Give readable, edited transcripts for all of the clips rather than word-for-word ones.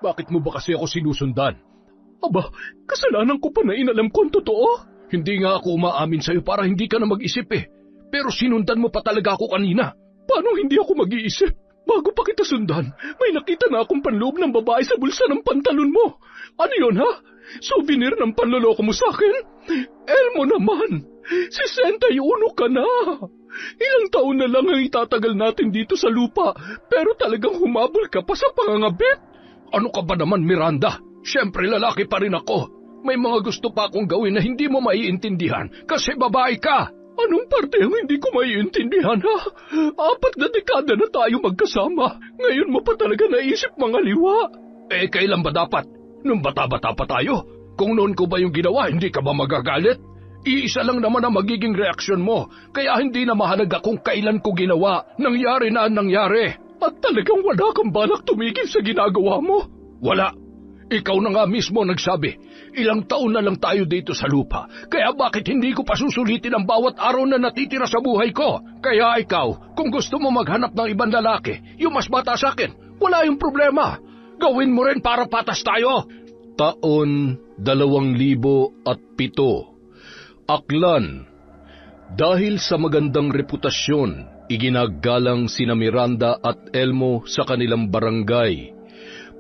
Bakit mo ba kasi ako sinusundan? Aba, kasalanan ko pa na inalam ko ang totoo. Hindi nga ako umaamin sa'yo para hindi ka na mag-isip eh. Pero sinundan mo pa talaga ako kanina. Paano hindi ako mag-iisip? Bago pa kita sundan, may nakita na akong panloob ng babae sa bulsa ng pantalon mo. Ano yun ha? Souvenir ng panloloko mo sa akin? Elmo naman, 61 ka na. Ilang taon na lang ang itatagal natin dito sa lupa, pero talagang humabol ka pa sa pangangabit. Ano ka ba naman, Miranda? Siyempre lalaki pa rin ako. May mga gusto pa akong gawin na hindi mo maiintindihan kasi babae ka. Anong parte ang hindi ko maiintindihan, ha? 4 na dekada na tayo magkasama. Ngayon mo pa talaga naisip mga liwa. Eh, kailan ba dapat? Nung bata-bata pa tayo? Kung noon ko ba yung ginawa, hindi ka ba magagalit? Iisa lang naman ang magiging reaksyon mo, kaya hindi na mahalaga kung kailan ko ginawa. Nangyari na ang nangyari. At talagang wala kang balak tumigil sa ginagawa mo? Wala. Ikaw na nga mismo nagsabi, ilang taon na lang tayo dito sa lupa, kaya bakit hindi ko pa susulitin ang bawat araw na natitira sa buhay ko? Kaya ikaw, kung gusto mo maghanap ng ibang lalaki, yung mas bata sa akin, wala yung problema. Gawin mo rin para patas tayo. Taon 2007. Aklan. Dahil sa magandang reputasyon, iginagalang sina Miranda at Elmo sa kanilang barangay.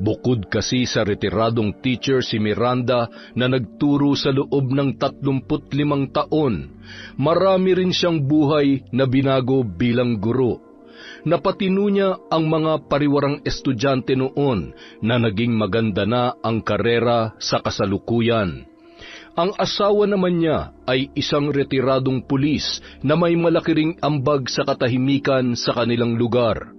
Bukod kasi sa retiradong teacher si Miranda na nagturo sa loob ng 35 taon, marami rin siyang buhay na binago bilang guro. Napatino niya ang mga pariwarang estudyante noon na naging maganda na ang karera sa kasalukuyan. Ang asawa naman niya ay isang retiradong pulis na may malaki ring ambag sa katahimikan sa kanilang lugar.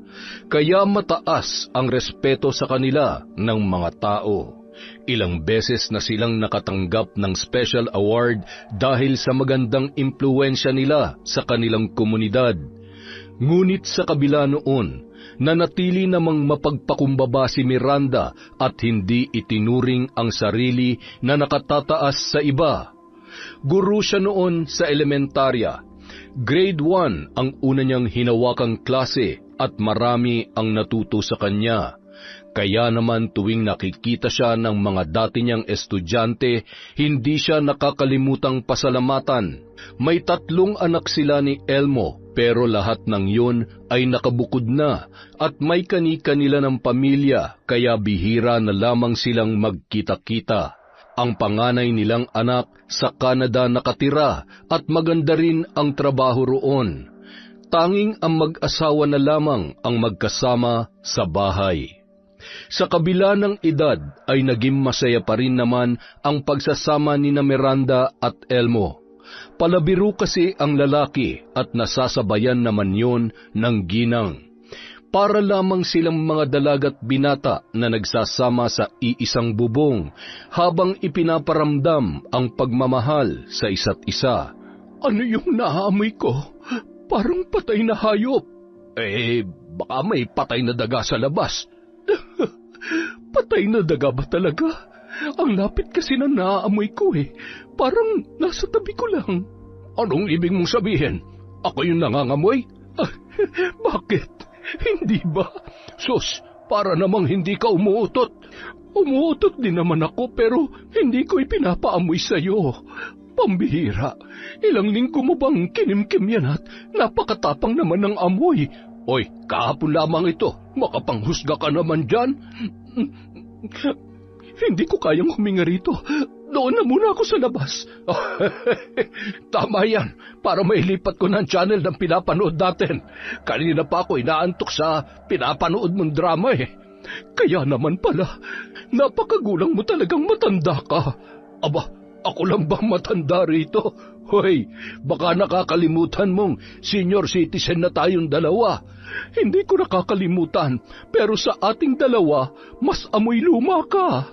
Kaya mataas ang respeto sa kanila ng mga tao. Ilang beses na silang nakatanggap ng special award dahil sa magandang impluwensya nila sa kanilang komunidad. Ngunit sa kabila noon, nanatili namang mapagpakumbaba si Miranda at hindi itinuring ang sarili na nakatataas sa iba. Guro siya noon sa elementarya. Grade 1 ang una niyang hinawakang klase at marami ang natuto sa kanya. Kaya naman tuwing nakikita siya ng mga dati niyang estudyante, hindi siya nakakalimutang pasalamatan. May 3 anak sila ni Elmo, pero lahat ng yun ay nakabukod na at may kani-kanila ng pamilya, kaya bihira na lamang silang magkita-kita. Ang panganay nilang anak sa Canada nakatira at maganda rin ang trabaho roon. Tanging ang mag-asawa na lamang ang magkasama sa bahay. Sa kabila ng edad ay naging masaya pa rin naman ang pagsasama ni Miranda at Elmo. Palabiro kasi ang lalaki at nasasabayan naman yon ng ginang. Para lamang silang mga dalagat binata na nagsasama sa iisang bubong habang ipinaparamdam ang pagmamahal sa isa't isa. Ano yung naamoy ko? Parang patay na hayop. Baka may patay na daga sa labas. Patay na daga ba talaga? Ang lapit kasi na naaamoy ko Parang nasa tabi ko lang. Anong ibig mong sabihin? Ako yung nangangamoy? Bakit? Hindi ba? Sus, para namang hindi ka umuutot. Umuutot din naman ako pero hindi ko ipinapaamoy sa'yo. Pambihira, ilang linggo mo bang kinimkim yan at napakatapang naman ng amoy. Oy, kahapon lamang ito, makapanghusga ka naman dyan. Hindi ko kayang huminga rito. Doon na muna ako sa labas. Tama yan, para mailipat ko ng channel ng pinapanood natin. Kanina pa ako inaantok sa pinapanood mong drama Kaya naman pala, napakagulang mo talagang matanda ka. Aba, ako lang bang matanda rito? Hoy, baka nakakalimutan mong senior citizen na tayong dalawa. Hindi ko nakakalimutan, pero sa ating dalawa, mas amoy luma ka.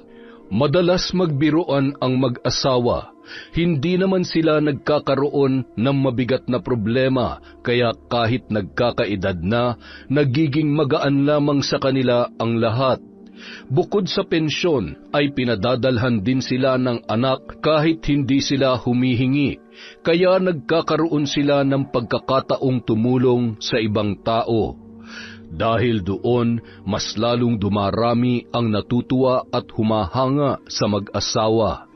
Madalas magbiruan ang mag-asawa. Hindi naman sila nagkakaroon ng mabigat na problema, kaya kahit nagkakaedad na, nagiging magaan lamang sa kanila ang lahat. Bukod sa pensyon, ay pinadadalhan din sila ng anak kahit hindi sila humihingi, kaya nagkakaroon sila ng pagkakataong tumulong sa ibang tao. Dahil doon, mas lalong dumarami ang natutuwa at humahanga sa mag-asawa.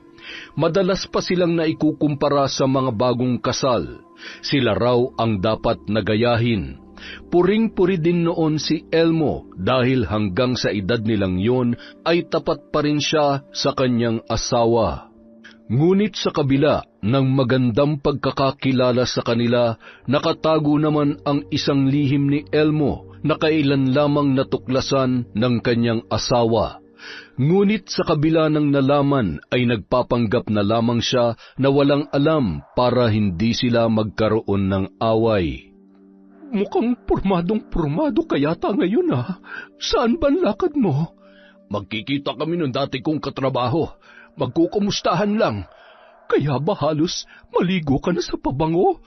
Madalas pa silang naikukumpara sa mga bagong kasal. Sila raw ang dapat nagayahin. Puring-puri din noon si Elmo dahil hanggang sa edad nilang yon ay tapat pa rin siya sa kanyang asawa. Ngunit sa kabila ng magandang pagkakakilala sa kanila, nakatago naman ang isang lihim ni Elmo na kailan lamang natuklasan ng kanyang asawa. Ngunit sa kabila ng nalaman ay nagpapanggap na lamang siya na walang alam para hindi sila magkaroon ng away. Mukhang pormadong-pormado ka yata ngayon Saan ba ang lakad mo? Magkikita kami ng dati kong katrabaho. Magkukumustahan lang. Kaya ba halos maligo ka na sa pabango?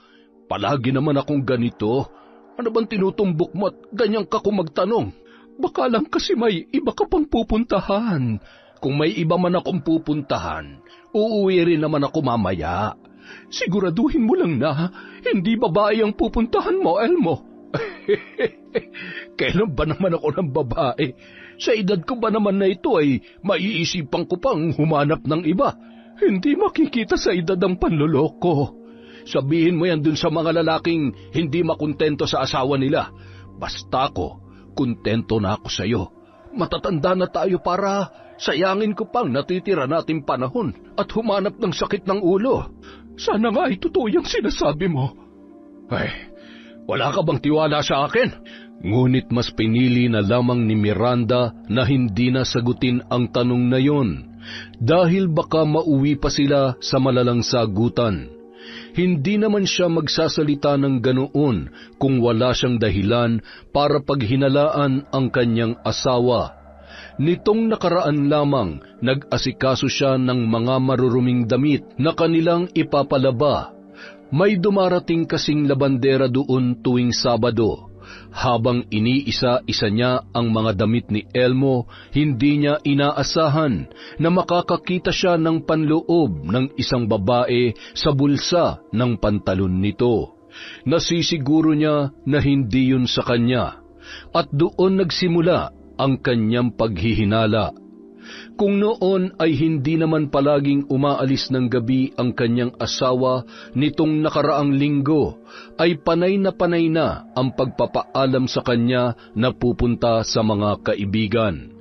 Palagi naman akong ganito. Ano bang tinutumbok mo at ganyan ka kung magtanong? Baka lang kasi may iba ka pang pupuntahan. Kung may iba man akong pupuntahan, uuwi rin naman ako mamaya. Siguraduhin mo lang na hindi babae ang pupuntahan mo, Elmo. Kailan ba naman ako ng babae? Sa edad ko ba naman na ito ay maiisipan ko pang humanap ng iba? Hindi makikita sa edad ang panloloko. Sabihin mo yan dun sa mga lalaking hindi makontento sa asawa nila. Basta ako, kontento na ako sa'yo. Matatanda na tayo para sayangin ko pang natitira nating panahon at humanap ng sakit ng ulo. Sana nga ay totoo yung sinasabi mo. Ay, wala ka bang tiwala sa akin? Ngunit mas pinili na lamang ni Miranda na hindi na sagutin ang tanong na yon dahil baka mauwi pa sila sa malalang sagutan. Hindi naman siya magsasalita ng ganoon kung wala siyang dahilan para paghinalaan ang kanyang asawa. Nitong nakaraan lamang, nag-asikaso siya ng mga maruruming damit na kanilang ipapalaba. May dumarating kasing labandera doon tuwing Sabado. Habang iniisa-isa niya ang mga damit ni Elmo, hindi niya inaasahan na makakakita siya ng panloob ng isang babae sa bulsa ng pantalon nito. Nasisiguro niya na hindi yun sa kanya, at doon nagsimula ang kanyang paghihinala. Kung noon ay hindi naman palaging umaalis ng gabi ang kanyang asawa, nitong nakaraang linggo ay panay na ang pagpapaalam sa kanya na pupunta sa mga kaibigan.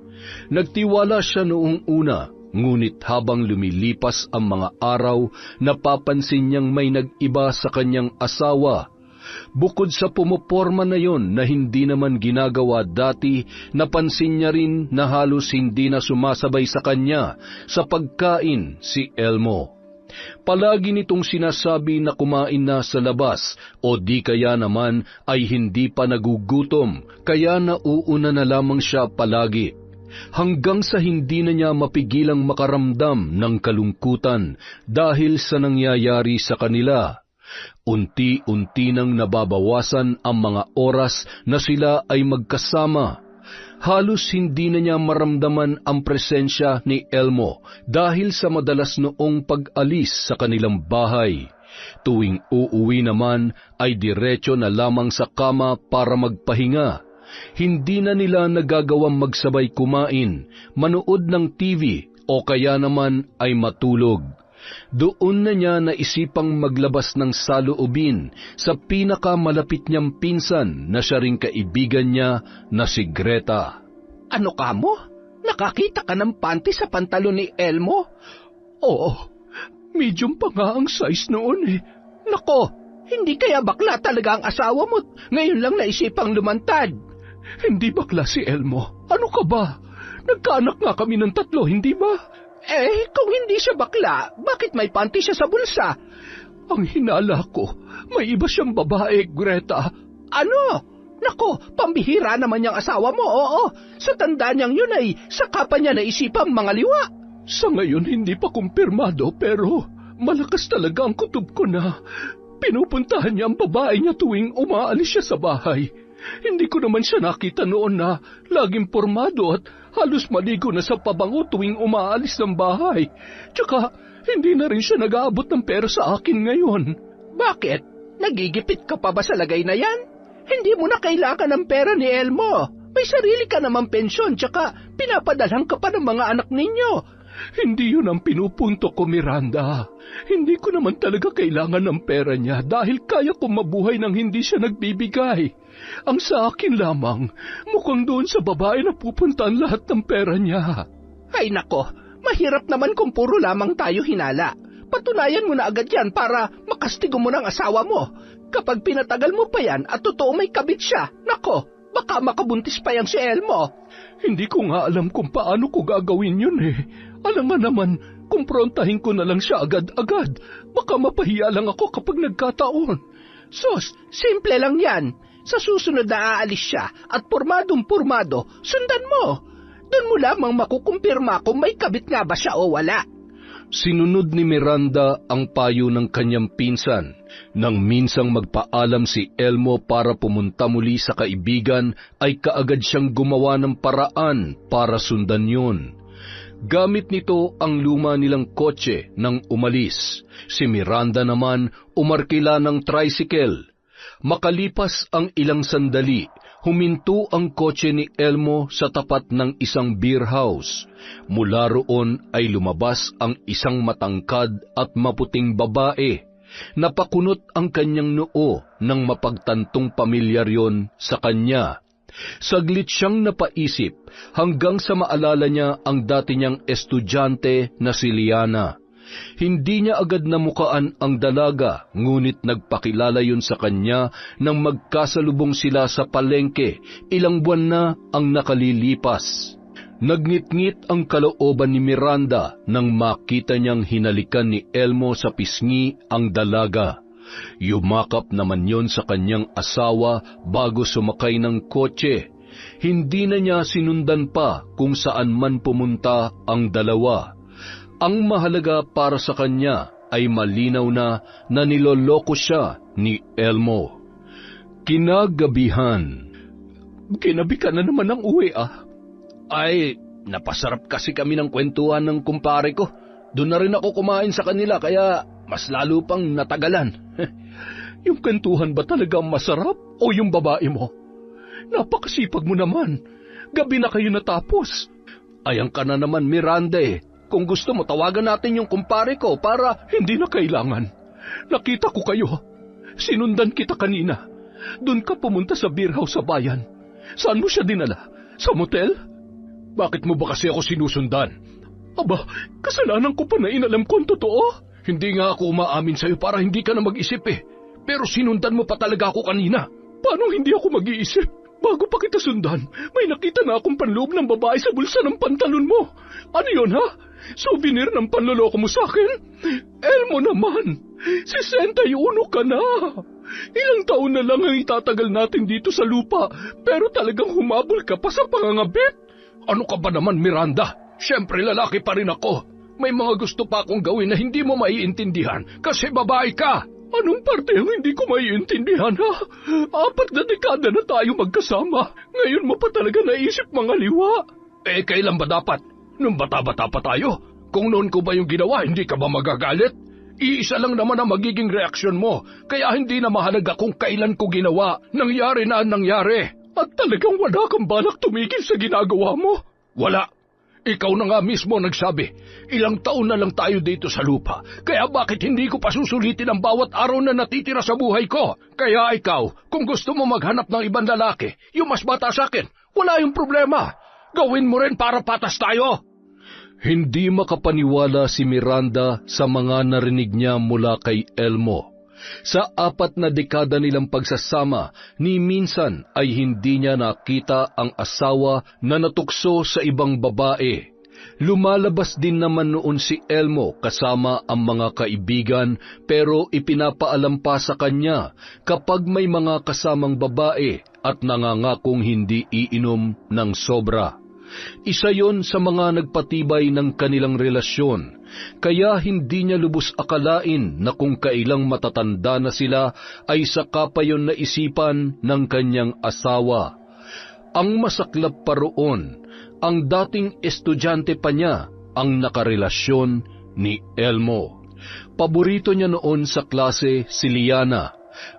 Nagtiwala siya noong una, ngunit habang lumilipas ang mga araw, napapansin niyang may nag-iba sa kanyang asawa. Bukod sa pumoporma na yon na hindi naman ginagawa dati, napansin niya rin na halos hindi na sumasabay sa kanya sa pagkain si Elmo. Palagi nitong sinasabi na kumain na sa labas o di kaya naman ay hindi pa nagugutom, kaya nauuna na lamang siya palagi. Hanggang sa hindi na niya mapigilang makaramdam ng kalungkutan dahil sa nangyayari sa kanila. Unti-unti nang nababawasan ang mga oras na sila ay magkasama. Halos hindi na niya maramdaman ang presensya ni Elmo dahil sa madalas noong pag-alis sa kanilang bahay. Tuwing uuwi naman ay diretso na lamang sa kama para magpahinga. Hindi na nila nagagawang magsabay kumain, manood ng TV o kaya naman ay matulog. Doon na niya naisipang maglabas ng saloobin sa pinakamalapit niyang pinsan na siya ring kaibigan niya na si Greta. Ano ka mo? Nakakita ka ng panty sa pantalon ni Elmo? Oo, medium pa nga ang size noon Nako, hindi kaya bakla talaga ang asawa mo? Ngayon lang naisipang lumantad. Hindi bakla si Elmo. Ano ka ba? Nagkaanak nga kami ng 3, hindi ba? Kung hindi siya bakla, bakit may panty siya sa bulsa? Ang hinala ko, may iba siyang babae, Greta. Ano? Nako, pambihira naman niyang asawa mo, oo. Sa tanda niyang yun ay saka pa niya naisipang mangaliwa. Sa ngayon hindi pa kumpirmado pero malakas talaga ang kutob ko na pinupuntahan niya ang babae niya tuwing umaalis siya sa bahay. Hindi ko naman siya nakita noon na laging pormado at halos maligo na sa pabango tuwing umaalis ng bahay. Tsaka hindi na rin siya nag-aabot ng pera sa akin ngayon. Bakit? Nagigipit ka pa ba sa lagay na yan? Hindi mo na kailangan ng pera ni Elmo. May sarili ka namang pensyon, tsaka pinapadalhan ka pa ng mga anak ninyo. Hindi yun ang pinupunto ko, Miranda. Hindi ko naman talaga kailangan ng pera niya dahil kaya kong mabuhay nang hindi siya nagbibigay. Ang sa akin lamang, mukhang doon sa babae na pupunta ang lahat ng pera niya. Ay nako, mahirap naman kung puro lamang tayo hinala. Patunayan mo na agad yan para makastigo mo ng asawa mo. Kapag pinatagal mo pa yan at totoo may kabit siya, nako, baka makabuntis pa yan si Elmo. Hindi ko nga alam kung paano ko gagawin yun eh. Alam nga naman, kumprontahin ko na lang siya agad-agad. Baka mapahiya lang ako kapag nagkataon. Sus, simple lang yan. Sa susunod na aalis siya at pormadong-pormado, sundan mo. Doon mo lamang makukumpirma kung may kabit nga ba siya o wala. Sinunod ni Miranda ang payo ng kanyang pinsan. Nang minsang magpaalam si Elmo para pumunta muli sa kaibigan, ay kaagad siyang gumawa ng paraan para sundan yun. Gamit nito ang luma nilang kotse nang umalis. Si Miranda naman umarkila ng tricycle. Makalipas ang ilang sandali, huminto ang kotse ni Elmo sa tapat ng isang beer house. Mula roon ay lumabas ang isang matangkad at maputing babae. Napakunot ang kanyang noo nang mapagtantong pamilyar yon sa kanya. Saglit siyang napaisip hanggang sa maalala niya ang dati niyang estudyante na si Liana. Hindi niya agad namukaan ang dalaga, ngunit nagpakilala yun sa kanya nang magkasalubong sila sa palengke. Ilang buwan na ang nakalilipas. Nagnitngit ang kalooban ni Miranda nang makita niyang hinalikan ni Elmo sa pisngi ang dalaga. Yumakap naman yon sa kanyang asawa bago sumakay ng kotse. Hindi na niya sinundan pa kung saan man pumunta ang dalawa. Ang mahalaga para sa kanya ay malinaw na niloloko siya ni Elmo. Kinagabihan. Ginabi ka na naman ng uwi Ay, napasarap kasi kami ng kwentuhan ng kumpare ko. Doon na rin ako kumain sa kanila kaya mas lalo pang natagalan. Yung kwentuhan ba talaga masarap o yung babae mo? Napakasipag mo naman. Gabi na kayo natapos. Ayan ka na naman, Miranda Kung gusto mo, tawagan natin yung kumpare ko para hindi na kailangan. Nakita ko kayo. Sinundan kita kanina. Doon ka pumunta sa beer house sa bayan. Saan mo siya dinala? Sa motel? Bakit mo ba kasi ako sinusundan? Aba, kasalanan ko pa na inalam ko ang totoo. Hindi nga ako umaamin sa'yo para hindi ka na mag-isip Pero sinundan mo pa talaga ako kanina. Paano hindi ako mag-iisip? Bago pa kita sundan, may nakita na akong panloob ng babae sa bulsa ng pantalon mo. Ano yun Souvenir ng panloloko mo sa akin? Elmo naman, 61 ka na. Ilang taon na lang ang itatagal natin dito sa lupa, pero talagang humabol ka pa sa pangangabit. Ano ka ba naman, Miranda? Siyempre lalaki pa rin ako. May mga gusto pa akong gawin na hindi mo maiintindihan kasi babae ka. Anong parte ang hindi ko maiintindihan, 4 na dekada na tayo magkasama. Ngayon mo pa talaga naisip mga liwa. Kailan ba dapat? Nung bata-bata pa tayo? Kung noon ko ba yung ginawa, hindi ka ba magagalit? Iisa lang naman ang magiging reaksyon mo, kaya hindi na mahalaga kung kailan ko ginawa. Nangyari na ang nangyari. At talagang wala kang balak tumigil sa ginagawa mo? Wala. Ikaw na nga mismo nagsabi, ilang taon na lang tayo dito sa lupa, kaya bakit hindi ko pa susulitin ang bawat araw na natitira sa buhay ko? Kaya ikaw, kung gusto mo maghanap ng ibang lalaki, yung mas bata sa akin, wala yung problema. Gawin mo rin para patas tayo. Hindi makapaniwala si Miranda sa mga narinig niya mula kay Elmo. Sa 4 na dekada nilang pagsasama, ni minsan ay hindi niya nakita ang asawa na natukso sa ibang babae. Lumalabas din naman noon si Elmo kasama ang mga kaibigan pero ipinapaalam pa sa kanya kapag may mga kasamang babae at nangangakong hindi iinom ng sobra. Isa yon sa mga nagpatibay ng kanilang relasyon, kaya hindi niya lubos akalain na kung kailang matatanda na sila ay saka pa yon naisipan ng kanyang asawa. Ang masaklap pa roon, ang dating estudyante pa niya ang nakarelasyon ni Elmo. Paborito niya noon sa klase si Liana.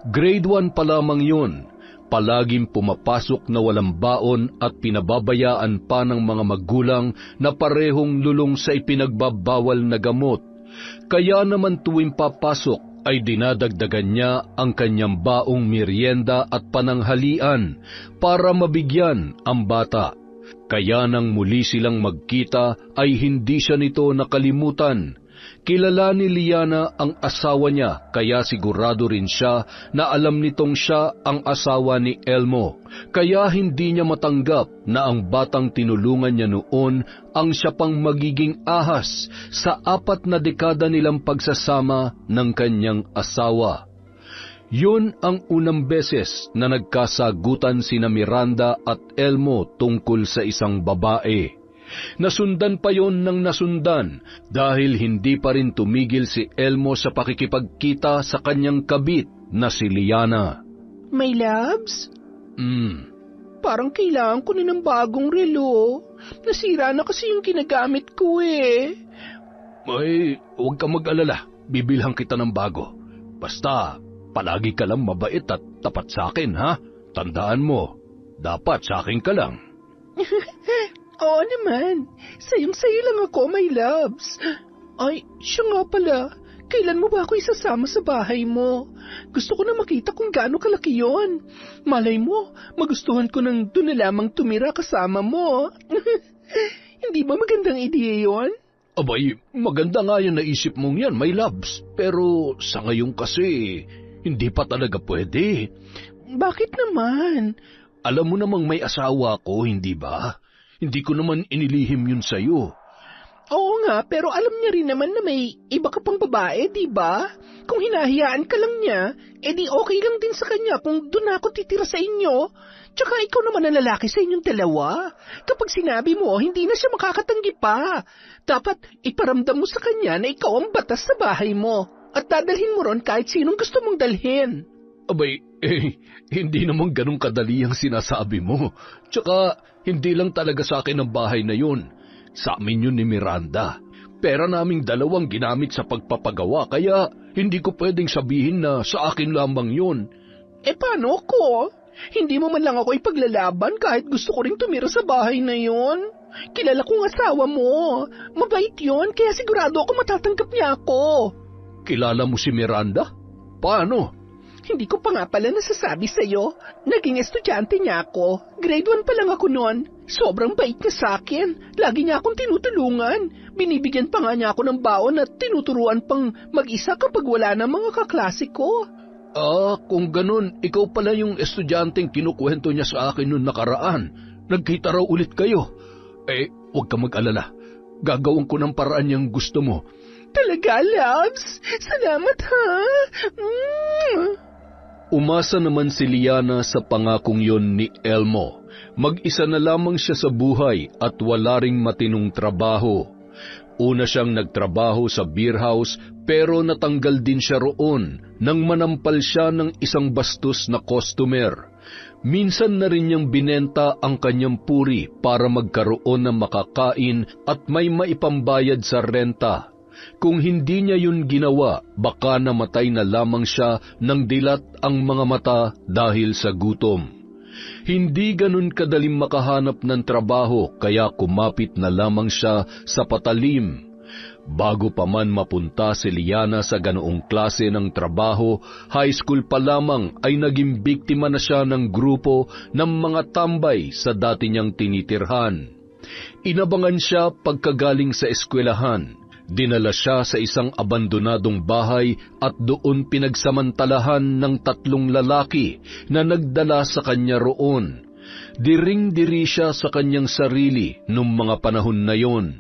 Grade 1 pa lamang yun. palaging pumapasok na walang baon at pinababayaan pa ng mga magulang na parehong lulong sa ipinagbabawal na gamot. Kaya naman tuwing papasok ay dinadagdagan niya ang kanyang baong merienda at pananghalian para mabigyan ang bata. Kaya nang muli silang magkita ay hindi siya nito nakalimutan. Kilala ni Liana ang asawa niya, kaya sigurado rin siya na alam nitong siya ang asawa ni Elmo. Kaya hindi niya matanggap na ang batang tinulungan niya noon ang siya pang magiging ahas sa 4 na dekada nilang pagsasama ng kanyang asawa. Yun ang unang beses na nagkasagutan sina Miranda at Elmo tungkol sa isang babae. Nasundan pa yon ng nasundan dahil hindi pa rin tumigil si Elmo sa pakikipagkita sa kanyang kabit na si Liana. My loves? Parang kailangan ko na ng bagong relo. Nasira na kasi yung ginagamit ko eh. Ay, huwag kang mag-alala. Bibilhan kita ng bago. Basta, palagi ka lang mabait at tapat sa akin, ha? Tandaan mo, dapat sa akin ka lang. Oo naman. Sayong-sayo lang ako, my loves. Ay, siya nga pala. Kailan mo ba ako isasama sa bahay mo? Gusto ko na makita kung gaano kalaki yon. Malay mo, magustuhan ko nang doon na lamang tumira kasama mo. Hindi ba magandang ideya yon? Abay, maganda nga yung naisip mong yan, my loves. Pero sa ngayon kasi, hindi pa talaga pwede. Bakit naman? Alam mo namang may asawa ko, hindi ba? Hindi ko naman inilihim yun sa'yo. Oo nga, pero alam niya rin naman na may iba ka pang babae, di ba? Kung hinahayaan ka lang niya, edi okay lang din sa kanya kung doon ako titira sa inyo. Tsaka ikaw naman ang lalaki sa inyong dalawa. Kapag sinabi mo, hindi na siya makakatanggi pa. Dapat iparamdam mo sa kanya na ikaw ang batas sa bahay mo. At dadalhin mo ron kahit sinong gusto mong dalhin. Abay, hindi naman ganun kadali ang sinasabi mo. Tsaka, hindi lang talaga sa akin ang bahay na yun. Sa amin yun ni Miranda. Pera naming dalawang ginamit sa pagpapagawa, kaya hindi ko pwedeng sabihin na sa akin lamang yun. Paano ko? Hindi mo man lang ako ipaglalaban kahit gusto ko rin tumira sa bahay na yun. Kilala kong asawa mo. Mabait yun, kaya sigurado ako matatanggap niya ako. Kilala mo si Miranda? Paano? Hindi ko pa nga pala nasasabi sa'yo. Naging estudyante niya ako. Grade 1 pa lang ako noon. Sobrang bait niya sa akin. Lagi niya akong tinutulungan. Binibigyan pa nga niya ako ng baon at tinuturuan pang mag-isa kapag wala na mga kaklase ko. Kung ganun, ikaw pala yung estudyanteng kinukwento niya sa akin noong nakaraan. Nagkita raw ulit kayo. Huwag ka mag-alala. Gagawin ko ng paraan yung gusto mo. Talaga, loves? Salamat, ha? Umasa naman si Liana sa pangakong yon ni Elmo. Mag-isa na lamang siya sa buhay at wala ring matinong trabaho. Una siyang nagtrabaho sa beer house pero natanggal din siya roon nang manampal siya ng isang bastos na customer. Minsan na rin niyang binenta ang kanyang puri para magkaroon ng makakain at may maipambayad sa renta. Kung hindi niya yun ginawa, baka namatay na lamang siya ng dilat ang mga mata dahil sa gutom. Hindi ganun kadaling makahanap ng trabaho kaya kumapit na lamang siya sa patalim. Bago pa man mapunta si Liana sa ganoong klase ng trabaho, high school pa lamang ay naging biktima na siya ng grupo ng mga tambay sa dati niyang tinitirhan. Inabangan siya pagkagaling sa eskwelahan. Dinala siya sa isang abandonadong bahay at doon pinagsamantalahan ng 3 lalaki na nagdala sa kanya roon. Diring-diri siya sa kanyang sarili nung mga panahon na yon.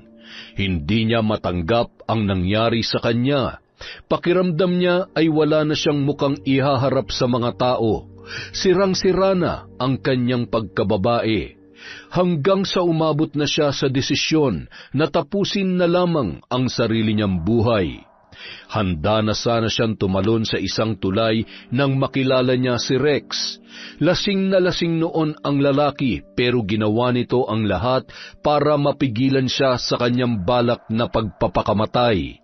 Hindi niya matanggap ang nangyari sa kanya. Pakiramdam niya ay wala na siyang mukhang ihaharap sa mga tao. Sirang-sira na ang kanyang pagkababae. Hanggang sa umabot na siya sa desisyon na tapusin na lamang ang sarili niyang buhay. Handa na sana siyang tumalon sa isang tulay nang makilala niya si Rex. Lasing na lasing noon ang lalaki pero ginawa nito ang lahat para mapigilan siya sa kanyang balak na pagpapakamatay.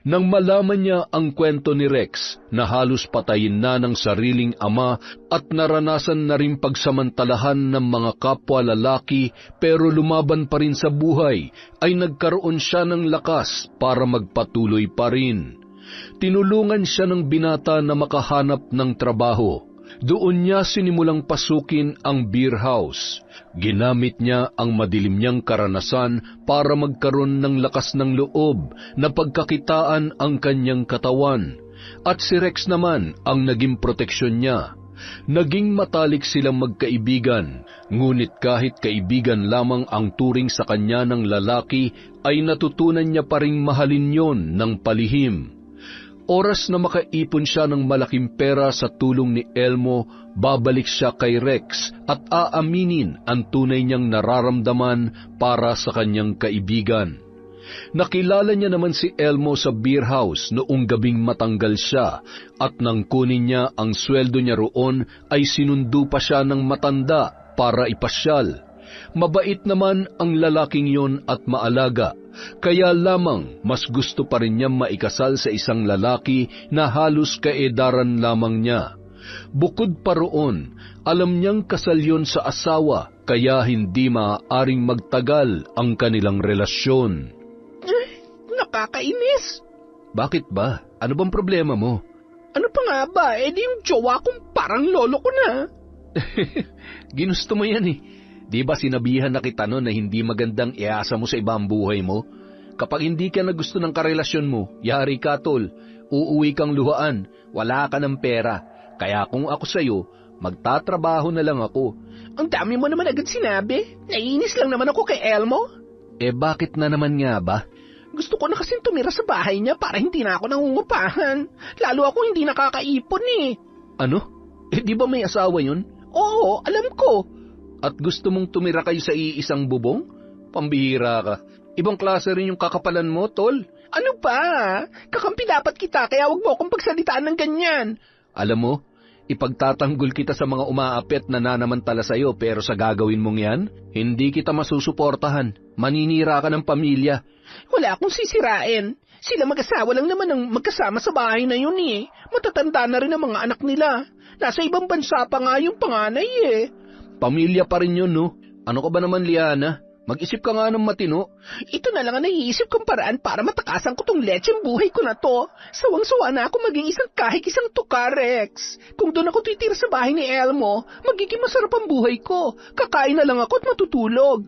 Nang malaman niya ang kwento ni Rex na halos patayin na ng sariling ama at naranasan na rin pagsamantalahan ng mga kapwa lalaki pero lumaban pa rin sa buhay, ay nagkaroon siya ng lakas para magpatuloy pa rin. Tinulungan siya ng binata na makahanap ng trabaho. Doon niya sinimulang pasukin ang beer house. Ginamit niya ang madilim niyang karanasan para magkaroon ng lakas ng loob na pagkakitaan ang kanyang katawan. At si Rex naman ang naging proteksyon niya. Naging matalik silang magkaibigan, ngunit kahit kaibigan lamang ang turing sa kanya ng lalaki, ay natutunan niya pa ring mahalin yon ng palihim. Oras na makaipon siya ng malaking pera sa tulong ni Elmo, babalik siya kay Rex at aaminin ang tunay niyang nararamdaman para sa kanyang kaibigan. Nakilala niya naman si Elmo sa beer house noong gabing matanggal siya at nang kunin niya ang sweldo niya roon ay sinundo pa siya ng matanda para ipasyal. Mabait naman ang lalaking yon at maalaga, kaya lamang mas gusto pa rin niya maikasal sa isang lalaki na halos kaedaran lamang niya. Bukod pa roon, alam niyang kasal yon sa asawa, kaya hindi maaaring magtagal ang kanilang relasyon. Nakakainis! Bakit ba? Ano bang problema mo? Ano pa nga ba? Di yung jowa kong parang lolo ko na. Ginusto mo yan eh. Di ba sinabihan na kita noon na hindi magandang iasa mo sa ibang buhay mo? Kapag hindi ka na gusto ng karelasyon mo, yari ka tol, uuwi kang luhaan, wala ka ng pera. Kaya kung ako sa'yo, magtatrabaho na lang ako. Ang dami mo naman agad sinabi. Naiinis lang naman ako kay Elmo. Bakit na naman nga ba? Gusto ko na kasing tumira sa bahay niya para hindi na ako nangungupahan. Lalo ako hindi nakakaipon eh. Ano? Di ba may asawa yun? Oo, alam ko. At gusto mong tumira kayo sa iisang bubong? Pambihira ka. Ibang klase rin yung kakapalan mo, tol. Ano ba? Kakampi dapat kita, kaya wag mo akong pagsalitaan ng ganyan. Alam mo, ipagtatanggol kita sa mga umaapit na nanamantala sa'yo, pero sa gagawin mong yan, hindi kita masusuportahan. Maninira ka ng pamilya. Wala akong sisirain. Sila mag-asawa lang naman ang magkasama sa bahay na yun eh. Matatanda na rin ang mga anak nila. Nasa ibang bansa pa nga yung panganay eh. Pamilya pa rin yun, no? Ano ka ba naman, Liana? Mag-isip ka nga ng matino. Ito na lang ang naiisip kong paraan para matakasan ko tong lecheng buhay ko na to. Sawang-sawa na ako maging kahit isang tuka, Rex. Kung doon ako titira sa bahay ni Elmo, magiging masarap ang buhay ko. Kakain na lang ako at matutulog.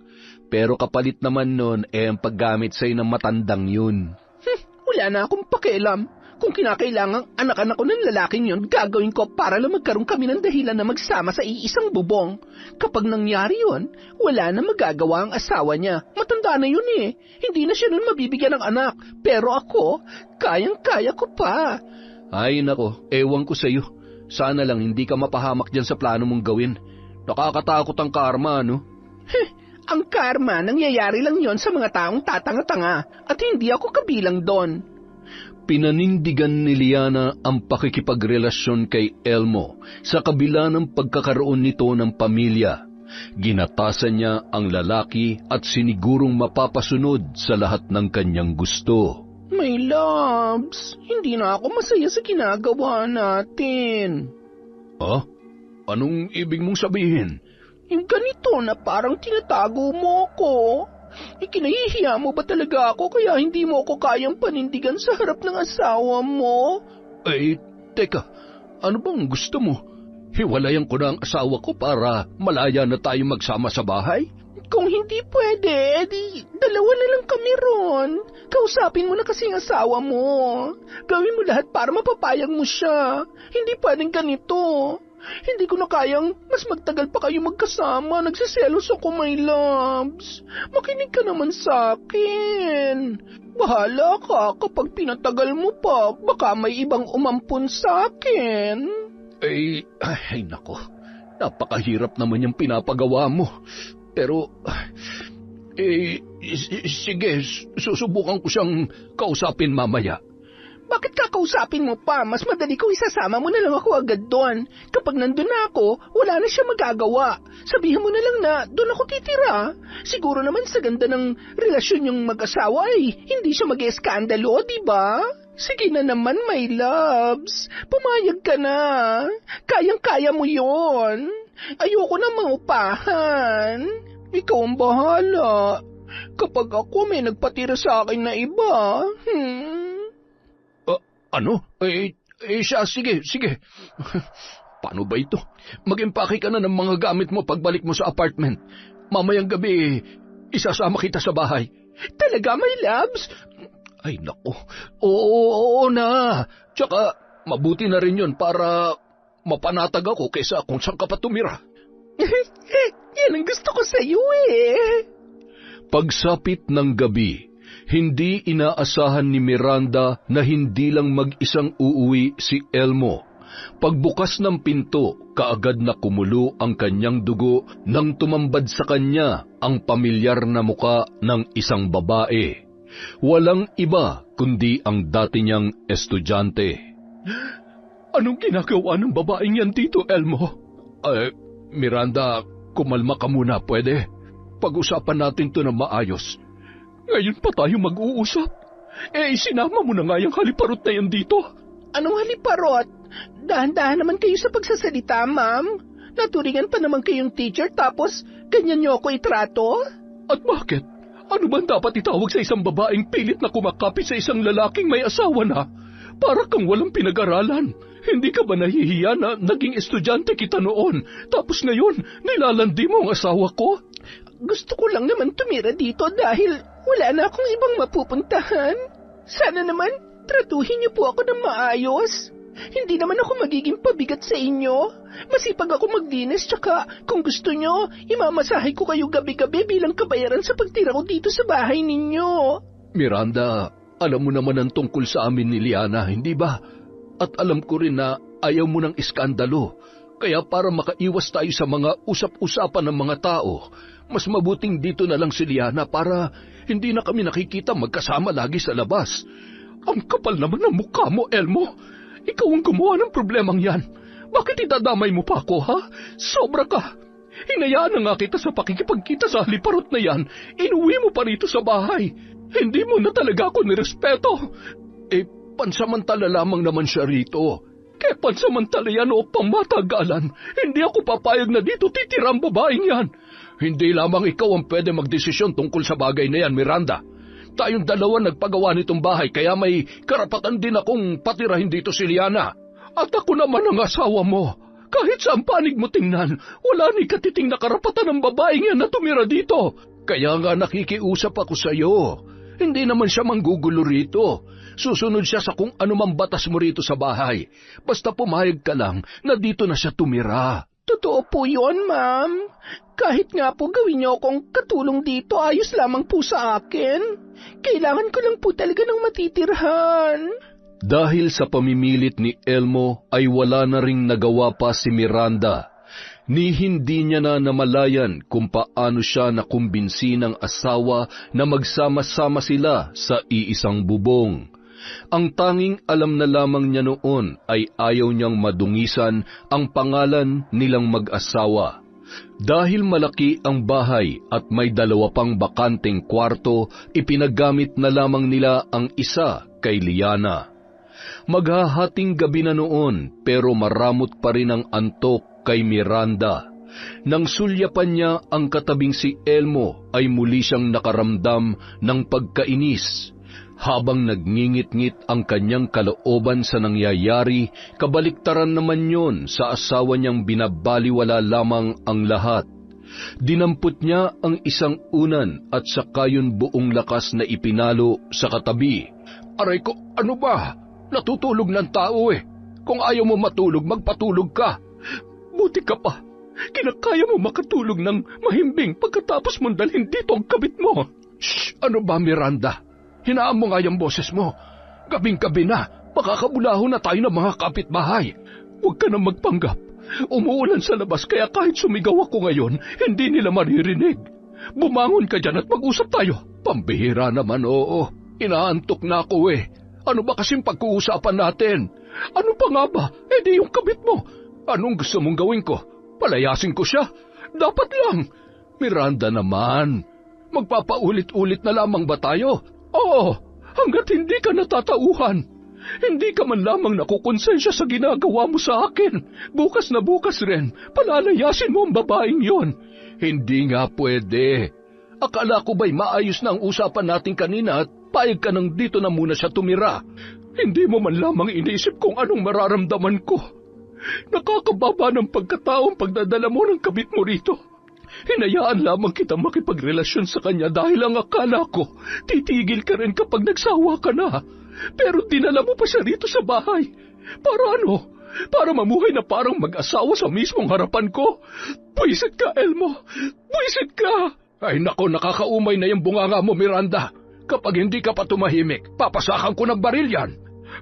Pero kapalit naman nun, ang paggamit sa'yo ng matandang yun. Wala na akong pakialam. Kung kinakailangang anak-anak ko ng lalaking yun, gagawin ko para lang magkaroon kami ng dahilan na magsama sa iisang bubong. Kapag nangyari yun, wala na magagawa ang asawa niya. Matanda na yun eh. Hindi na siya nun mabibigyan ng anak. Pero ako, kayang-kaya ko pa. Ay nako, ewan ko sa'yo. Sana lang hindi ka mapahamak dyan sa plano mong gawin. Nakakatakot ang karma, no? Ang karma, nangyayari lang yon sa mga taong tatanga-tanga at hindi ako kabilang doon. Pinanindigan ni Liana ang pakikipagrelasyon kay Elmo sa kabila ng pagkakaroon nito ng pamilya. Ginatasan niya ang lalaki at sinigurong mapapasunod sa lahat ng kanyang gusto. My loves, hindi na ako masaya sa ginagawa natin. Anong ibig mong sabihin? Yung ganito na parang tinatago mo ko. Ikinahihiya mo ba talaga ako kaya hindi mo ako kayang panindigan sa harap ng asawa mo? Teka, ano bang gusto mo? Hiwalayan ko na ang asawa ko para malaya na tayo magsama sa bahay? Kung hindi pwede, edi dalawa na lang kami ron. Kausapin mo na kasi ang asawa mo. Gawin mo lahat para mapapayag mo siya. Hindi pwedeng ganito. Hindi ko na kayang mas magtagal pa kayo magkasama. Nagsiselos ako, my loves. Makinig ka naman sa akin. Bahala ka kapag pinatagal mo pa. Baka may ibang umampun sa akin. Ay nako. Napakahirap naman yung pinapagawa mo. Pero, sige, susubukan ko siyang kausapin mamaya. Bakit kakausapin mo pa? Mas madali kung isasama mo na lang ako agad doon. Kapag nandun na ako, wala na siya magagawa. Sabihin mo na lang na doon ako titira. Siguro naman sa ganda ng relasyon yung mag-asawa ay hindi siya mag-eskandalo, di ba? Sige na naman, my loves. Pumayag ka na. Kayang-kaya mo yon. Ayoko na mangupahan. Ikaw ang bahala. Kapag ako may nagpatira sa akin na iba, Ano? Siya, sige. Paano ba ito? Mag-impake ka na ng mga gamit mo pagbalik mo sa apartment. Mamayang gabi, isasama kita sa bahay. Talaga, my loves? Ay, naku. Oo na. Tsaka, mabuti na rin yun para mapanatag ako kaysa kung saan ka pa tumira. Yan ang gusto ko sa iyo eh. Pagsapit ng gabi, hindi inaasahan ni Miranda na hindi lang mag-isang uuwi si Elmo. Pagbukas ng pinto, kaagad na kumulo ang kanyang dugo nang tumambad sa kanya ang pamilyar na muka ng isang babae. Walang iba kundi ang dati niyang estudyante. Anong ginagawa ng babaeng yan dito, Elmo? Miranda, kumalma ka muna, pwede? Pag-usapan natin to ng maayos. Ngayon pa tayo mag-uusap? Isinama mo na nga yung haliparot na yan dito. Anong haliparot? Dahan-dahan naman kayo sa pagsasalita, ma'am. Naturingan pa naman kayong teacher tapos ganyan niyo ako itrato? At bakit? Ano bang dapat itawag sa isang babaeng pilit na kumakapit sa isang lalaking may asawa na? Para kang walang pinag-aralan. Hindi ka ba nahihiya na naging estudyante kita noon, tapos ngayon nilalandi mo ang asawa ko? Gusto ko lang naman tumira dito dahil wala na akong ibang mapupuntahan. Sana naman tratuhin niyo po ako ng maayos. Hindi naman ako magiging pabigat sa inyo. Masipag ako maglinis tsaka kung gusto nyo, imamasahe ko kayo gabi-gabi bilang kabayaran sa pagtira ko dito sa bahay ninyo. Miranda, alam mo naman ang tungkol sa amin ni Liana, hindi ba? At alam ko rin na ayaw mo ng iskandalo. Kaya para makaiwas tayo sa mga usap-usapan ng mga tao, mas mabuting dito na lang si Liana para hindi na kami nakikita magkasama lagi sa labas. Ang kapal naman ng mukha mo, Elmo. Ikaw ang gumawa ng problemang yan. Bakit itadamay mo pa ako, ha? Sobra ka. Hinayaan na nga kita sa pakikipagkita sa haliparot na yan. Inuwi mo pa rito sa bahay. Hindi mo na talaga ako nirespeto. Pansamantala lamang naman siya rito. Kaya pansamantala yan o pangmatagalan. Hindi ako papayag na dito titira ang babaeng yan. Hindi lamang ikaw ang pwede magdesisyon tungkol sa bagay na yan, Miranda. Tayong dalawa nagpagawa nitong bahay kaya may karapatan din akong patirahin dito si Liana. At ako naman ang asawa mo. Kahit saan panig mo tingnan, wala ni katiting na karapatan ng babaeng yan na tumira dito. Kaya nga nakikiusap ako sa iyo. Hindi naman siya manggugulo rito. Susunod siya sa kung anumang batas mo rito sa bahay. Basta pumayag ka lang na dito na siya tumira. Totoo po yun, ma'am. Kahit nga po gawin niyo akong katulong dito, ayos lamang po sa akin. Kailangan ko lang po talaga ng matitirhan. Dahil sa pamimilit ni Elmo ay wala na ring nagawa pa si Miranda. Ni hindi niya na namalayan kung paano siya nakumbinsi ng asawa na magsama-sama sila sa iisang bubong. Ang tanging alam na lamang niya noon ay ayaw niyang madungisan ang pangalan nilang mag-asawa. Dahil malaki ang bahay at may 2 pang bakanteng kwarto, ipinagamit na lamang nila ang isa kay Liana. Maghahating gabi na noon pero maramot pa rin ang antok kay Miranda. Nang sulyapan niya ang katabing si Elmo ay muli siyang nakaramdam ng pagkainis. Habang nagngingit-ngit ang kanyang kalooban sa nangyayari, kabaliktaran naman yon sa asawa niyang binabaliwala lamang ang lahat. Dinampot niya ang isang unan at saka yun buong lakas na ipinalo sa katabi. Aray ko, ano ba? Natutulog ng tao eh. Kung ayaw mo matulog, magpatulog ka. Buti ka pa. Kinakaya mo makatulog ng mahimbing pagkatapos mong dalhin dito ang kabit mo. Shh! Ano ba, Miranda? Hinaan mo nga yung boses mo. Gabing-gabi na, makakabulaho na tayo ng mga kapitbahay. Huwag ka nang magpanggap. Umuulan sa labas kaya kahit sumigaw ako ngayon, hindi nila maririnig. Bumangon ka dyan at mag-usap tayo. Pambihira naman, oo. Inaantok na ako eh. Ano ba kasing pag-uusapan natin? Ano pa nga ba? Di yung kabit mo. Anong gusto mong gawin ko? Palayasin ko siya? Dapat lang. Miranda naman, magpapaulit-ulit na lamang ba tayo? Oo, hanggat hindi ka natatauhan. Hindi ka man lamang nakukonsensya sa ginagawa mo sa akin. Bukas na bukas rin, palalayasin mo ang babaeng yon. Hindi nga pwede. Akala ko ba'y maayos na ang usapan natin kanina at payag ka nang dito na muna siya tumira. Hindi mo man lamang iniisip kung anong mararamdaman ko. Nakakababa ng pagkataong pagdadala mo ng kabit mo rito. Hinayaan lamang kita makipagrelasyon sa kanya dahil ang akala ko, titigil ka rin kapag nagsawa ka na. Pero dinala mo pa siya rito sa bahay. Para ano? Para mamuhay na parang mag-asawa sa mismong harapan ko? Buisit ka, Elmo! Buisit ka! Ay nako, nakakaumay na yung bunganga mo, Miranda. Kapag hindi ka pa tumahimik, papasakan ko ng baril yan.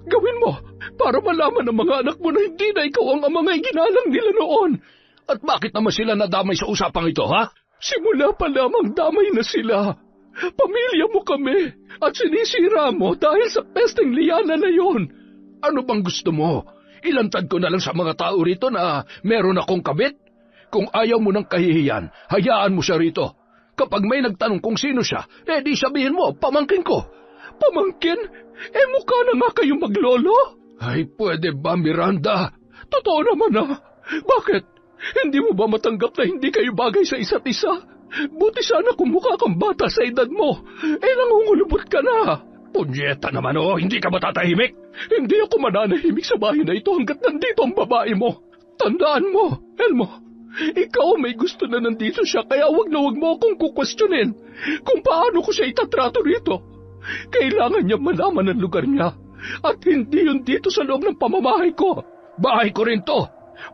Gawin mo, para malaman ng mga anak mo na hindi na ikaw ang amang ginalang nila noon. At bakit naman sila nadamay sa usapang ito, ha? Simula pa lamang damay na sila. Pamilya mo kami at sinisira mo dahil sa pesteng Liana na yon. Ano bang gusto mo? Ilantad ko na lang sa mga tao rito na meron akong kabit? Kung ayaw mo ng kahihiyan, hayaan mo siya rito. Kapag may nagtanong kung sino siya, di sabihin mo, pamangkin ko. Pamangkin? Mukha na nga kayong maglolo? Ay, pwede ba, Miranda? Totoo naman Bakit? Hindi mo ba matanggap na hindi kayo bagay sa isa't isa? Buti sana kung mukha kang bata sa edad mo. Nangungulubot ka na. Punyeta naman hindi ka matatahimik? Hindi ako mananahimik sa bahay na ito hanggat nandito ang babae mo. Tandaan mo, Elmo, ikaw may gusto na nandito siya kaya wag mo akong kukwestiyonin kung paano ko siya itatrato rito. Kailangan niya malaman ang lugar niya at hindi yun dito sa loob ng pamamahay ko. Bahay ko rin to.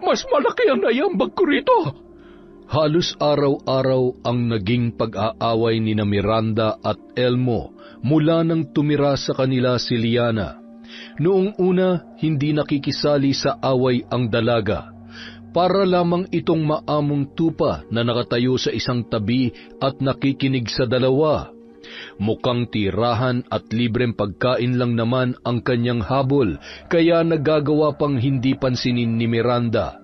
Mas malaki ang naiambag ko rito. Halos araw-araw ang naging pag-aaway ni Miranda at Elmo mula nang tumira sa kanila si Liana. Noong una, hindi nakikisali sa away ang dalaga. Para lamang itong maamong tupa na nakatayo sa isang tabi at nakikinig sa dalawa. Mukhang tirahan at libreng pagkain lang naman ang kanyang habol, kaya nagagawa pang hindi pansinin ni Miranda.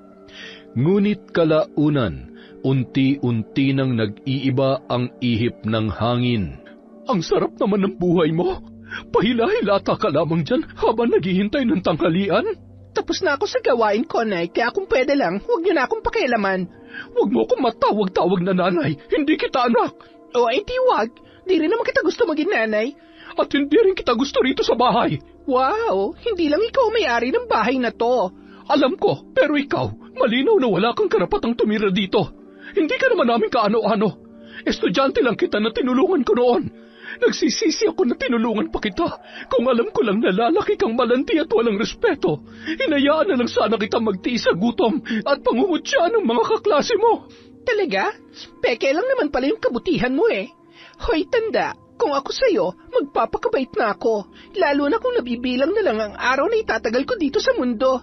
Ngunit kalaunan, unti-unti nang nag-iiba ang ihip ng hangin. Ang sarap naman ng buhay mo. Pahila-hilata ka lamang dyan habang naghihintay ng tanghalian. Tapos na ako sa gawain ko, Nay, kaya kung pwede lang, huwag niyo na akong pakialaman. Huwag mo akong matawag-tawag na nanay, hindi kita anak. Di wag. Di rin naman kita gusto maging nanay. At hindi rin kita gusto rito sa bahay. Wow, hindi lang ikaw may-ari ng bahay na to. Alam ko, pero ikaw, malinaw na wala kang karapatang tumira dito. Hindi ka naman namin kaano-ano. Estudyante lang kita na tinulungan ko noon. Nagsisisi ako na tinulungan pa kita. Kung alam ko lang na lalaki kang malanti at walang respeto, hinayaan na lang sana kita magtiis sa gutom at pangungutya ng mga kaklase mo. Talaga? Peke lang naman pala yung kabutihan mo Hoy, tanda, kung ako sa'yo, magpapakabait na ako. Lalo na kung nabibilang na lang ang araw na itatagal ko dito sa mundo.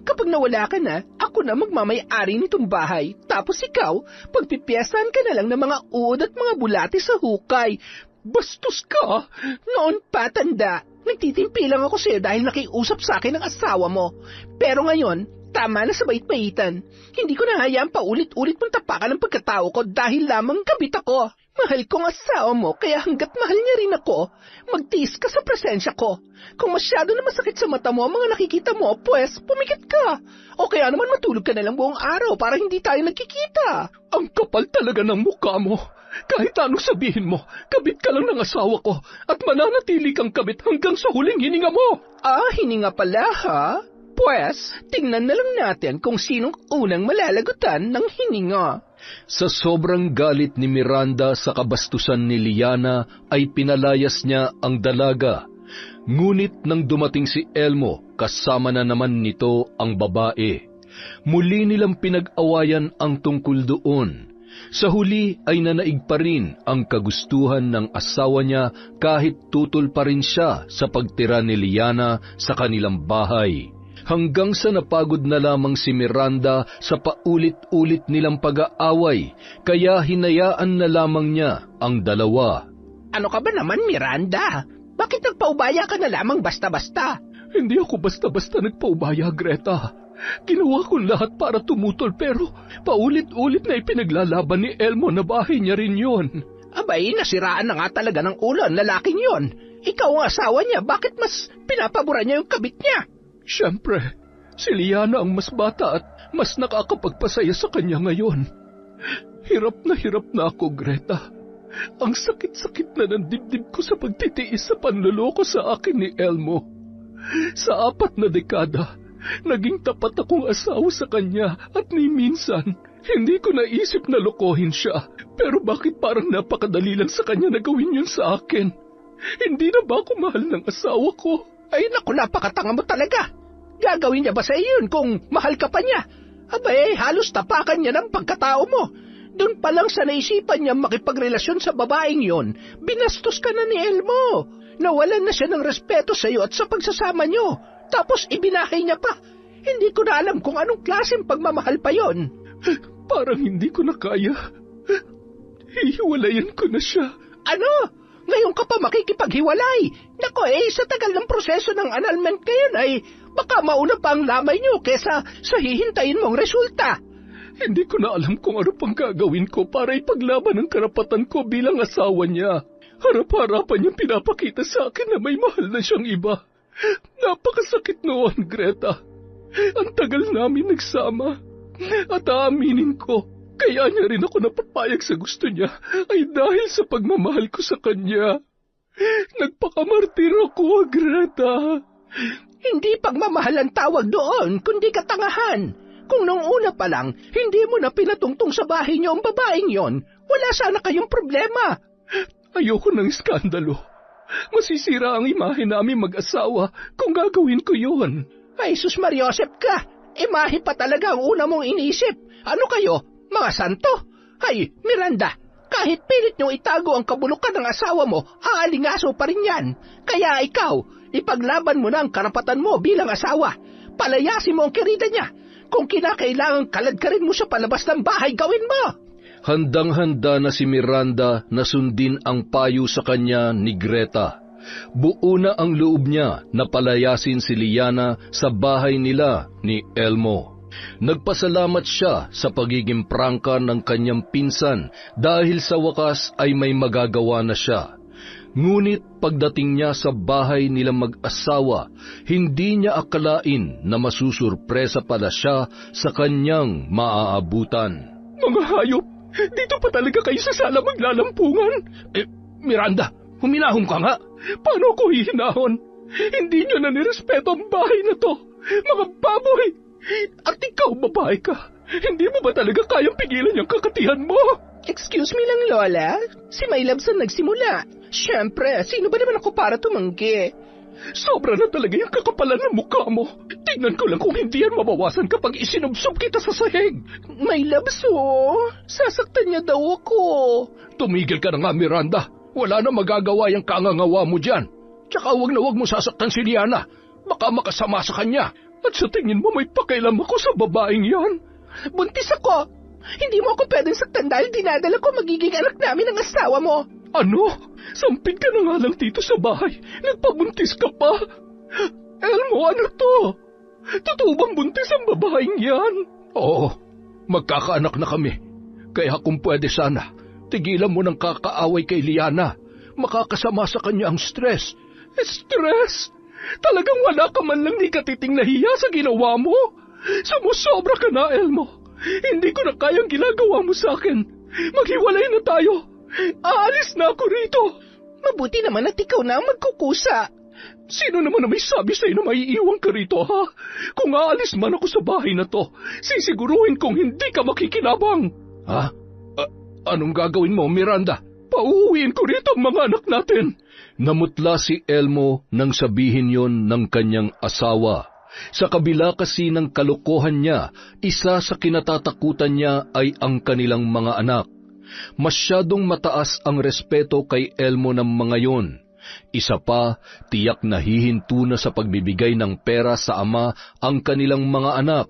Kapag nawala ka na, ako na magmamay-ari nitong bahay. Tapos ikaw, pagpipiyasan ka na lang ng mga uod at mga bulati sa hukay. Bastos ka! Noon pa, tanda, nagtitimpi lang ako sa'yo dahil nakiusap sa akin ang asawa mo. Pero ngayon, tama na sa bait-baitan. Hindi ko na hayaan pa ulit-ulit mong tapakan ang pagkatao ko dahil lamang kabit ako. Mahal kong asawa mo, kaya hanggat mahal niya rin ako, magtiis ka sa presensya ko. Kung masyado na masakit sa mata mo ang mga nakikita mo, pues pumikit ka. O kaya naman matulog ka na lang buong araw para hindi tayo nagkikita. Ang kapal talaga ng mukha mo. Kahit anong sabihin mo, kabit ka lang ng asawa ko at mananatili kang kabit hanggang sa huling hininga mo. Hininga pala ha? Pues, tingnan na lang natin kung sinong unang malalagutan ng hininga. Sa sobrang galit ni Miranda sa kabastusan ni Liana ay pinalayas niya ang dalaga. Ngunit nang dumating si Elmo, kasama na naman nito ang babae. Muli nilang pinag-awayan ang tungkol doon. Sa huli ay nanaig pa rin ang kagustuhan ng asawa niya kahit tutol pa rin siya sa pagtira ni Liana sa kanilang bahay. Hanggang sa napagod na lamang si Miranda sa paulit-ulit nilang pag-aaway, kaya hinayaan na lamang niya ang dalawa. Ano ka ba naman, Miranda? Bakit nagpaubaya ka na lamang basta-basta? Hindi ako basta-basta nagpaubaya, Greta. Ginawa ko lahat para tumutol pero paulit-ulit na ipinaglalaban ni Elmo na bahay niya rin yun. Abay, nasiraan na nga talaga ng ulo ang lalaking yon. Ikaw ang asawa niya, bakit mas pinapabura niya yung kabit niya? Siyempre, si Liana ang mas bata at mas nakakapagpasaya sa kanya ngayon. Hirap na ako, Greta. Ang sakit-sakit na ng dibdib ko sa pagtitiis sa panloloko sa akin ni Elmo. Sa 4 na dekada, naging tapat akong asawa sa kanya at ni minsan, hindi ko naisip na lokohin siya. Pero bakit parang napakadali lang sa kanya na gawin yun sa akin? Hindi na ba ako mahal ng asawa ko? Ay naku, napakatanga mo talaga. Gagawin niya ba sa iyon kung mahal ka pa niya? Abay, halos tapakan niya ng pagkatao mo. Doon pa lang sa naisipan niya makipagrelasyon sa babaeng yon, binastos ka na ni Elmo. Nawalan na siya ng respeto sa iyo at sa pagsasama niyo. Tapos ibinahay niya pa. Hindi ko na alam kung anong klaseng pagmamahal pa yon. Parang hindi ko na kaya. Hihiwalayan ko na siya. Ano? Ngayon ka pa makikipaghiwalay? Nako sa tagal ng proseso ng annulment ngayon ay baka mauna pa ang lamay niyo kesa sa hihintayin mong resulta. Hindi ko na alam kung ano pang gagawin ko para ipaglaban ang karapatan ko bilang asawa niya. Harap-harapan niyang pinapakita sa akin na may mahal na siyang iba. Napakasakit noon, Greta. Ang tagal namin nagsama. At aaminin ko, kaya niya rin ako napapayag sa gusto niya ay dahil sa pagmamahal ko sa kanya. Nagpakamartir ako, Greta. Hindi pagmamahal ang tawag doon, kundi katangahan. Kung nung una pa lang, hindi mo na pinatungtong sa bahay niyo ang babaeng yon, wala sana kayong problema. Ayoko ng iskandalo. Masisira ang imahe namin mag-asawa kung gagawin ko yun. Ay, sus Mariosep ka! Imahe pa talaga ang una mong inisip. Ano kayo? Mga santo? Ay, Miranda, kahit pilit nyo itago ang kabulukan ng asawa mo, aalingaso pa rin yan. Kaya ikaw, ipaglaban mo na ang karapatan mo bilang asawa. Palayasin mo ang kirita niya. Kung kinakailangan kaladkarin mo sa palabas ng bahay, gawin mo! Handang-handa na si Miranda na sundin ang payo sa kanya ni Greta. Buo na ang loob niya na palayasin si Liana sa bahay nila ni Elmo. Nagpasalamat siya sa pagiging prangka ng kanyang pinsan dahil sa wakas ay may magagawa na siya. Ngunit pagdating niya sa bahay nilang mag-asawa, hindi niya akalain na masusurpresa pala siya sa kanyang maaabutan. Mga hayop! Dito pa talaga kayo sa sala maglalampungan? Miranda, huminahon ka nga. Paano ako hihinahon? Hindi niyo na nirespeto ang bahay na to. Mga baboy! At ikaw, babae ka. Hindi mo ba talaga kayang pigilan yung kakatihan mo? Excuse me lang, Lola. Si Maylabs ang nagsimula. Siyempre, sino ba naman ako para tumanggi? Sobra na talaga yung kakapalan ng mukha mo. Tingnan ko lang kung hindi yan mabawasan kapag isinubsob kita sa sahig. Maylabs, sasaktan niya daw ako. Tumigil ka na nga, Miranda. Wala na magagawa yung kangangawa mo dyan. Tsaka wag na wag mo sasaktan si Liana. Baka makasama sa kanya. At sa tingin mo may pakialam ako sa babaeng yan? Buntis ako. Hindi mo ako pwedeng saktan dahil dinadala ko magiging anak namin ang asawa mo. Ano? Sampid ka na nga lang dito sa bahay. Nagpabuntis ka pa? Elmo, ano to? Totoo bang buntis ang babaeng yan? Oo, magkakaanak na kami. Kaya kung pwede sana, tigilan mo ng kakaaway kay Liana. Makakasama sa kanya ang stress. Stress? Talagang wala ka man lang ni katiting nahiya sa ginawa mo? Sumusobra ka na, Elmo. Hindi ko na kayang ginagawa mo sa akin. Maghiwalay na tayo. Aalis na ako rito. Mabuti naman at ikaw na ang magkukusa. Sino naman na may sabi sa'yo na maiiwan ka rito, ha? Kung aalis man ako sa bahay na to, sisiguruhin kong hindi ka makikinabang. Ha? Anong gagawin mo, Miranda? Pauuwiin ko rito ang mga anak natin. Namutla si Elmo nang sabihin yon ng kanyang asawa. Sa kabila kasi ng kalokohan niya, isa sa kinatatakutan niya ay ang kanilang mga anak. Masyadong mataas ang respeto kay Elmo ng mga yon. Isa pa, tiyak na hihinto na sa pagbibigay ng pera sa ama ang kanilang mga anak,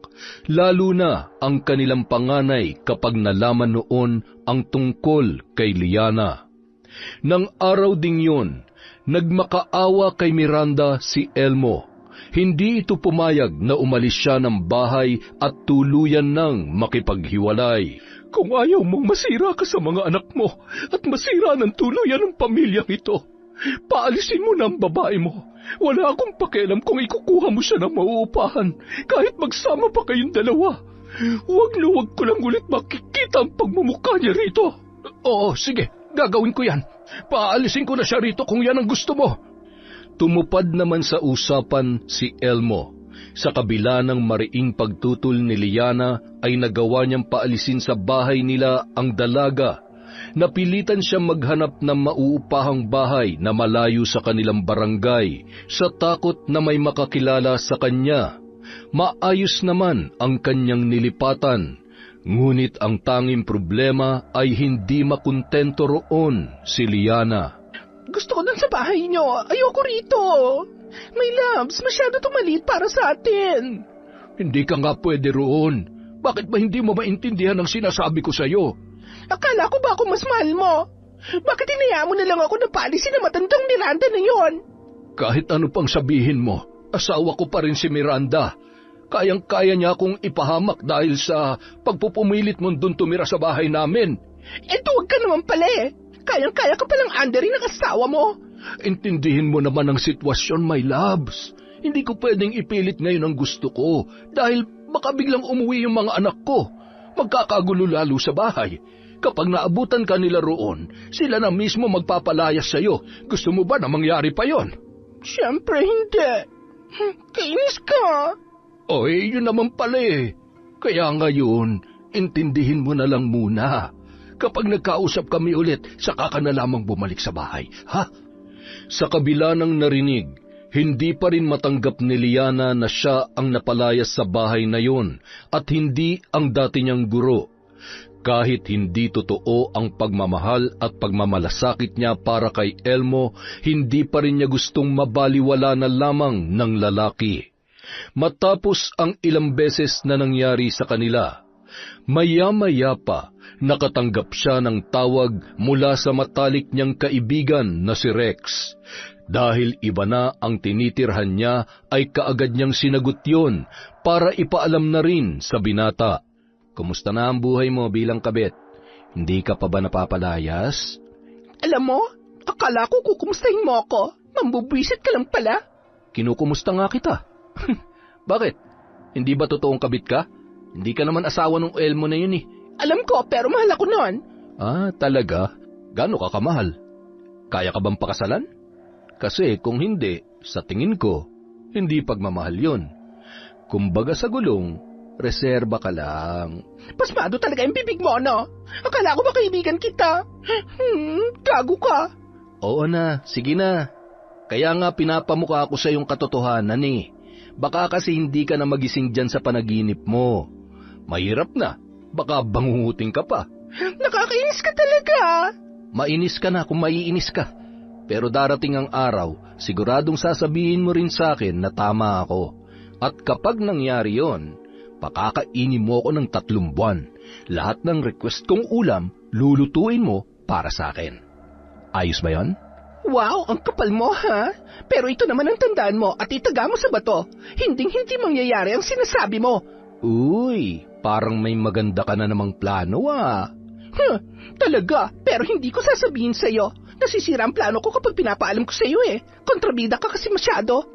lalo na ang kanilang panganay kapag nalaman noon ang tungkol kay Liana. Nang araw ding yun, Nagmakaawa kay Miranda si Elmo. Hindi ito pumayag na umalis siya ng bahay at tuluyan nang makipaghiwalay. Kung ayaw mong masira ka sa mga anak mo at masira ng tuluyan ng pamilyang ito, paalisin mo na ang babae mo. Wala akong pakialam kung ikukuha mo siya ng mauupahan, kahit magsama pa kayong dalawa. Huwag na huwag ko lang ulit makikita ang pagmumukha niya rito. Oo, sige, gagawin ko yan. Paalisin ko na siya rito kung yan ang gusto mo. Tumupad naman sa usapan si Elmo. Sa kabila ng mariing pagtutol ni Liana ay nagawa niyang paalisin sa bahay nila ang dalaga. Napilitan siyang maghanap ng mauupahang bahay na malayo sa kanilang barangay sa takot na may makakilala sa kanya. Maayos naman ang kanyang nilipatan, ngunit ang tanging problema ay hindi makontento roon si Liana. Gusto ko dun sa bahay niyo. Ayoko rito. My loves, masyado maliit para sa atin. Hindi ka nga pwede roon. Bakit ba hindi mo maintindihan ang sinasabi ko sa'yo? Akala ko ba ako mas mahal mo? Bakit hinayaan mo na lang ako na paalisin na matandang Miranda na yon? Kahit ano pang sabihin mo, asawa ko pa rin si Miranda. Kayang-kaya niya akong ipahamak dahil sa pagpupumilit mong dun tumira sa bahay namin. Huwag ka naman pala eh. Kayang-kaya ka palang Anderin ng asawa mo. Intindihin mo naman ang sitwasyon, my loves. Hindi ko pwedeng ipilit ngayon ang gusto ko dahil baka biglang umuwi yung mga anak ko. Magkakagulo lalo sa bahay. Kapag naabutan ka nila roon, sila na mismo magpapalayas sa'yo. Gusto mo ba na mangyari pa yon? Siyempre hindi. Kainis ka. Yun naman pala eh. Kaya ngayon, intindihin mo na lang muna. Kapag nagkausap kami ulit, saka ka na lamang bumalik sa bahay, ha? Sa kabila ng narinig, hindi pa rin matanggap ni Liana na siya ang napalayas sa bahay na yun at hindi ang dati niyang guro. Kahit hindi totoo ang pagmamahal at pagmamalasakit niya para kay Elmo, hindi pa rin niya gustong mabaliwala na lamang ng lalaki. Matapos ang ilang beses na nangyari sa kanila, maya-maya pa, nakatanggap siya ng tawag mula sa matalik niyang kaibigan na si Rex. Dahil iba na ang tinitirhan niya, ay kaagad niyang sinagot yon para ipaalam na rin sa binata. Kumusta na ang buhay mo bilang kabit? Hindi ka pa ba napapalayas? Alam mo, akala ko kukumustahin mo ako. Mambubwisit ka lang pala. Kinukumusta nga kita. Bakit? Hindi ba totoong kabit ka? Hindi ka naman asawa ng Elmo na yun eh. Alam ko, pero mahal ako noon. Ah, talaga? Gaano ka kamahal? Kaya ka bang pakasalan? Kasi kung hindi, sa tingin ko, hindi pagmamahal yun. Kumbaga sa gulong, reserba ka lang. Pasmado talaga yung bibig mo, no? Akala ko ba kaibigan kita? Gago ka. Oo na, sige na. Kaya nga pinapamukha ako sa yung katotohanan eh. Baka kasi hindi ka na magising dyan sa panaginip mo. Mahirap na, baka bangunguting ka pa. Nakakainis ka talaga. Mainis ka na kung maiinis ka. Pero darating ang araw, siguradong sasabihin mo rin sa akin na tama ako. At kapag nangyari yon, pakakainin mo ako ng 3 buwan. Lahat ng request kong ulam, lulutuin mo para sa akin. Ayos ba yon? Wow, ang kapal mo ha? Pero ito naman ang tandaan mo at itaga mo sa bato. Hinding-hindi mangyayari ang sinasabi mo. Uy, parang may maganda ka na namang plano ah. Talaga, pero hindi ko sasabihin sa'yo. Nasisira ang plano ko kapag pinapaalam ko sa'yo eh. Kontrabida ka kasi masyado.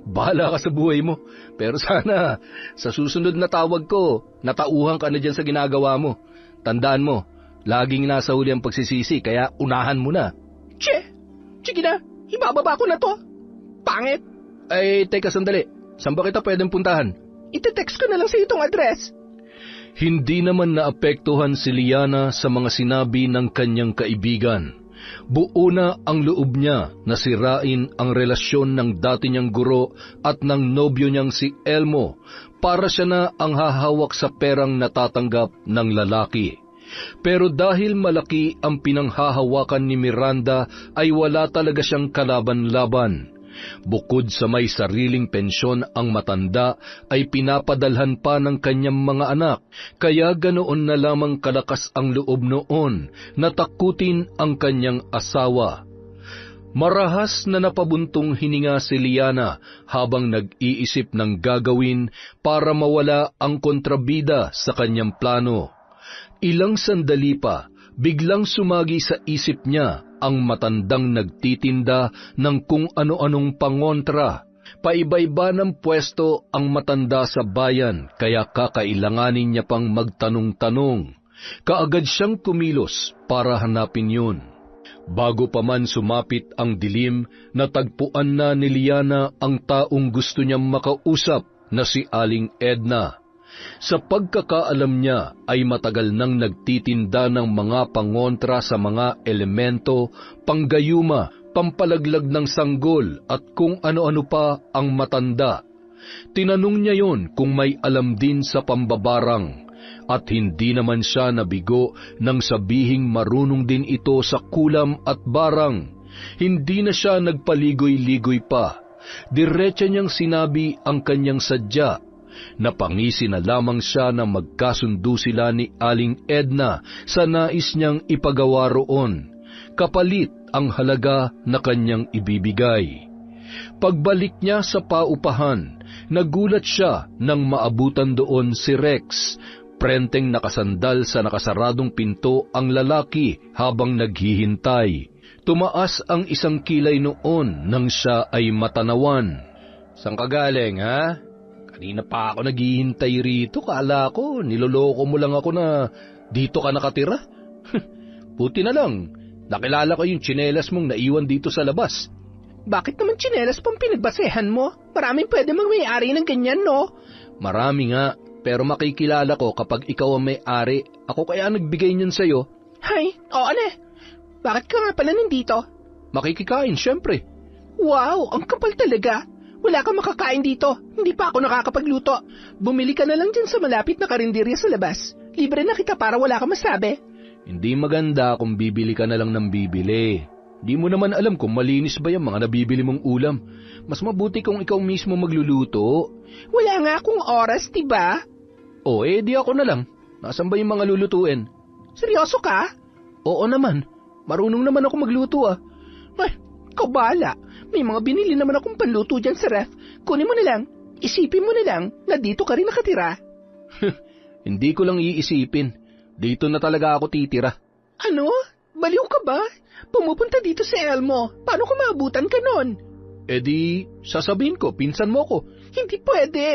Bahala ka sa buhay mo. Pero sana, sa susunod na tawag ko, natauhan ka na dyan sa ginagawa mo. Tandaan mo, laging nasa huli ang pagsisisi, kaya unahan mo na. Sige na, ibababa ko na to. Pangit. Ay, teka sandali. Saan ba kita pwedeng puntahan? Ite-text ko na lang sa itong address. Hindi naman naapektuhan si Liana sa mga sinabi ng kanyang kaibigan. Buo na ang loob niya na sirain ang relasyon ng dati niyang guro at ng nobyo niyang si Elmo para siya na ang hahawak sa perang natatanggap ng lalaki. Pero dahil malaki ang pinanghahawakan ni Miranda ay wala talaga siyang kalaban-laban. Bukod sa may sariling pensyon ang matanda ay pinapadalhan pa ng kanyang mga anak, kaya ganoon na lamang kalakas ang loob noon na takutin ang kanyang asawa. Marahas na napabuntong hininga si Liana habang nag-iisip ng gagawin para mawala ang kontrabida sa kanyang plano. Ilang sandali pa, biglang sumagi sa isip niya ang matandang nagtitinda ng kung ano-anong pangontra. Paiba-iba ng pwesto ang matanda sa bayan, kaya kakailanganin niya pang magtanong-tanong. Kaagad siyang kumilos para hanapin yun. Bago pa man sumapit ang dilim, natagpuan na ni Liana ang taong gusto niyang makausap na si Aling Edna. Sa pagkakaalam niya ay matagal nang nagtitinda ng mga pangontra sa mga elemento, panggayuma, pampalaglag ng sanggol at kung ano-ano pa ang matanda. Tinanong niya yon kung may alam din sa pambabarang. At hindi naman siya nabigo nang sabihing marunong din ito sa kulam at barang. Hindi na siya nagpaligoy-ligoy pa. Diretsa niyang sinabi ang kanyang sadya. Napangisi na lamang siya na magkasundo sila ni Aling Edna sa nais niyang ipagawa roon. Kapalit ang halaga na kanyang ibibigay. Pagbalik niya sa paupahan, nagulat siya nang maabutan doon si Rex. Prenteng nakasandal sa nakasaradong pinto ang lalaki habang naghihintay. Tumaas ang isang kilay noon nang siya ay matanawan. "Saan ka galing, ha? Kanina pa ako naghihintay rito. Kala ko, niloloko mo lang ako na dito ka nakatira. Buti na lang, nakilala ko yung tsinelas mong naiwan dito sa labas." Bakit naman tsinelas pang pinagbasehan mo? Maraming pwede magmay-ari ng ganyan, no? Marami nga. Pero makikilala ko kapag ikaw ang may-ari. Ako kaya nagbigay niyan sa'yo. Hay, oo na. Bakit ka nga pala nandito? Makikikain, syempre. Wow, ang kapal talaga. Wala kang makakain dito. Hindi pa ako nakakapagluto. Bumili ka na lang dyan sa malapit na karinderya sa labas. Libre na kita para wala kang masabi. Hindi maganda kung bibili ka na lang ng bibili. Di mo naman alam kung malinis ba yung mga nabibili mong ulam. Mas mabuti kung ikaw mismo magluluto. Wala nga akong oras, diba? O, di ako na lang. Nasaan ba yung mga lulutuin? Seryoso ka? Oo naman. Marunong naman ako magluto, ah. Ay, kabala. May mga binili naman akong panluto dyan sa ref. Kunin mo na lang. Isipin mo na lang na dito ka rin nakatira. Hindi ko lang iisipin. Dito na talaga ako titira. Ano? Baliw ka ba? Pumupunta dito si Elmo. Paano kung maabutan ka nun? Sasabihin ko, pinsan mo ko. Hindi pwede.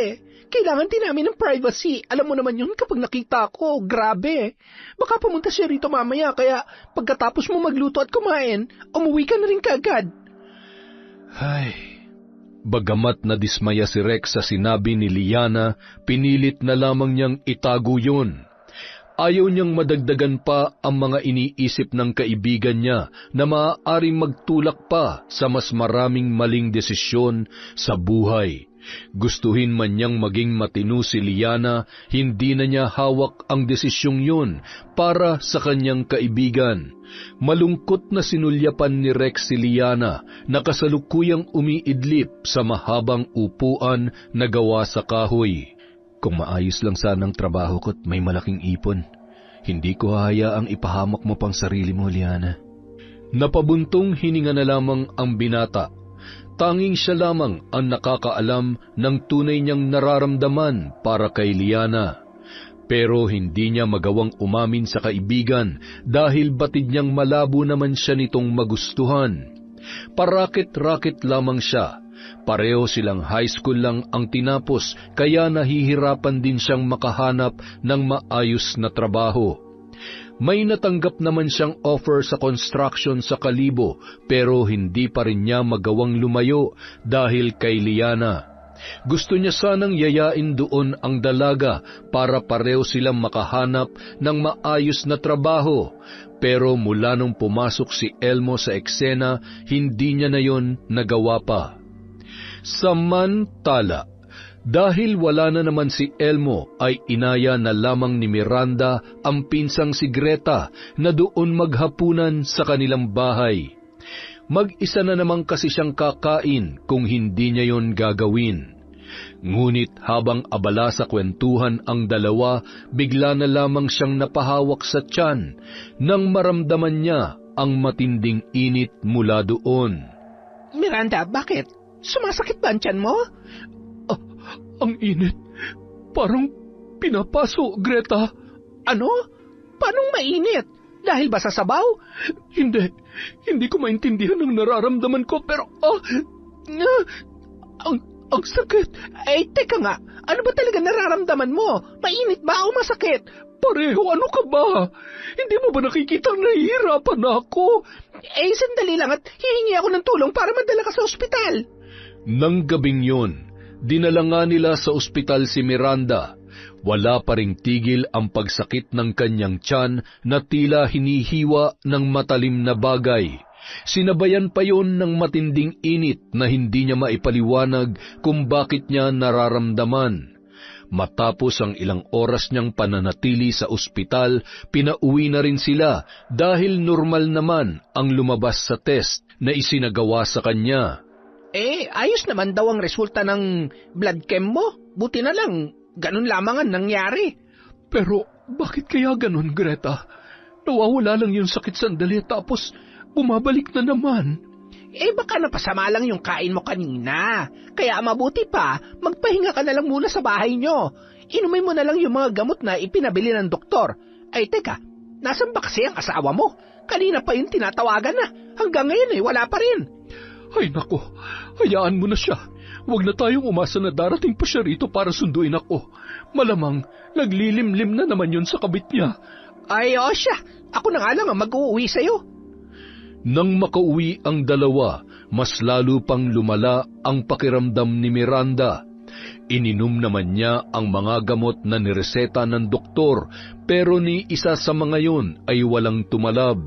Kailangan din namin ng privacy. Alam mo naman yun kapag nakita ko. Grabe. Baka pumunta siya rito mamaya, kaya pagkatapos mo magluto at kumain, umuwi ka na rin kaagad. Ay. Bagamat nadismaya si Rex sa sinabi ni Liana, pinilit na lamang niyang itago yun. Ayaw niyang madagdagan pa ang mga iniisip ng kaibigan niya na maaaring magtulak pa sa mas maraming maling desisyon sa buhay. Gustuhin man niyang maging matino si Liana, hindi na niya hawak ang desisyong yun para sa kanyang kaibigan. Malungkot na sinulyapan ni Rex si Liana na kasalukuyang umiidlip sa mahabang upuan na gawa sa kahoy. Kung maayos lang sanang trabaho ko't may malaking ipon, hindi ko hahayaang ipahamak mo pang sarili mo, Liana. Napabuntong hininga na lamang ang binata. Tanging siya lamang ang nakakaalam ng tunay niyang nararamdaman para kay Liana. Pero hindi niya magawang umamin sa kaibigan dahil batid niyang malabo naman siya nitong magustuhan. Parakit-rakit lamang siya. Pareho silang high school lang ang tinapos, kaya nahihirapan din siyang makahanap ng maayos na trabaho. May natanggap naman siyang offer sa construction sa Kalibo, pero hindi pa rin niya magawang lumayo dahil kay Liana. Gusto niya sanang yayain doon ang dalaga para pareho silang makahanap ng maayos na trabaho, pero mula nung pumasok si Elmo sa eksena, hindi niya na yon nagawa pa. Samantala, dahil wala na naman si Elmo, ay inaya na lamang ni Miranda ang pinsang si Greta na doon maghapunan sa kanilang bahay. Mag-isa na naman kasi siyang kakain kung hindi niya yon gagawin. Ngunit habang abala sa kwentuhan ang dalawa, bigla na lamang siyang napahawak sa tiyan nang maramdaman niya ang matinding init mula doon. Miranda, bakit? Sumasakit ba ang tiyan mo? Ang init. Parang pinapaso, Greta. Ano? Paanong mainit? Dahil ba sa sabaw? Hindi ko maintindihan ang nararamdaman ko, pero ang sakit. Teka nga, ano ba talaga nararamdaman mo? Mainit ba o masakit? Pareho, ano ka ba? Hindi mo ba nakikita nahihirapan na ako? Sandali lang at hihingi ako ng tulong para madala ka sa ospital. Nang gabing yun, dinala nga nila sa ospital si Miranda. Wala pa ring tigil ang pagsakit ng kanyang tiyan na tila hinihiwa ng matalim na bagay. Sinabayan pa yon ng matinding init na hindi niya maipaliwanag kung bakit niya nararamdaman. Matapos ang ilang oras niyang pananatili sa ospital, pinauwi na rin sila dahil normal naman ang lumabas sa test na isinagawa sa kanya. Ayos naman daw ang resulta ng blood chem mo. Buti na lang, ganun lamang ang nangyari. Pero bakit kaya ganun, Greta? Nawawala lang yung sakit sandali tapos bumabalik na naman. Baka napasama lang yung kain mo kanina. Kaya mabuti pa, magpahinga ka na lang muna sa bahay nyo. Inumin mo na lang yung mga gamot na ipinabili ng doktor. Teka, nasan ba kasi ang asawa mo? Kanina pa yung tinatawagan na. Hanggang ngayon wala pa rin. Ay nako, hayaan mo na siya. Huwag na tayong umasa na darating pa siya rito para sunduin ako. Malamang, naglilimlim na naman yun sa kabit niya. O siya, ako na nga lang ang mag-uuwi sa'yo. Nang makauwi ang dalawa, mas lalo pang lumala ang pakiramdam ni Miranda. Ininom naman niya ang mga gamot na nireseta ng doktor, pero ni isa sa mga yun ay walang tumalab.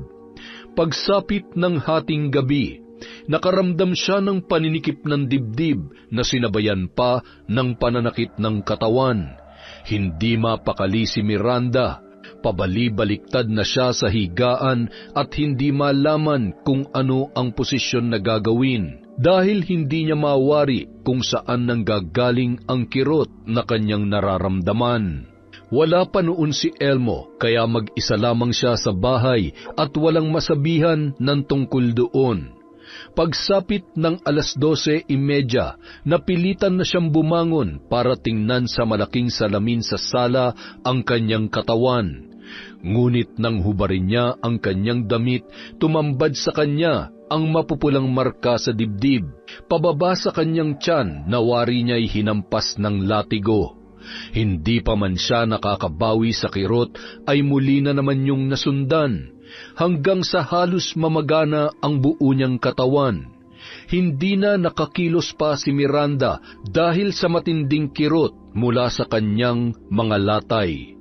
Pagsapit ng hating gabi, nakaramdam siya ng paninikip ng dibdib na sinabayan pa ng pananakit ng katawan. Hindi mapakali si Miranda. Pabali-baliktad na siya sa higaan at hindi malaman kung ano ang posisyon na gagawin dahil hindi niya mawari kung saan nanggagaling ang kirot na kanyang nararamdaman. Wala pa noon si Elmo kaya mag-isa lamang siya sa bahay at walang masabihan ng tungkol doon. Pagsapit ng 12:30, napilitan na siyang bumangon para tingnan sa malaking salamin sa sala ang kanyang katawan. Ngunit nang hubarin niya ang kanyang damit, tumambad sa kanya ang mapupulang marka sa dibdib. Pababa sa kanyang tiyan, nawari niya'y hinampas ng latigo. Hindi pa man siya nakakabawi sa kirot, ay muli na naman yung nasundan, hanggang sa halos mamagana ang buo niyang katawan. Hindi na nakakilos pa si Miranda dahil sa matinding kirot mula sa kanyang mga latay.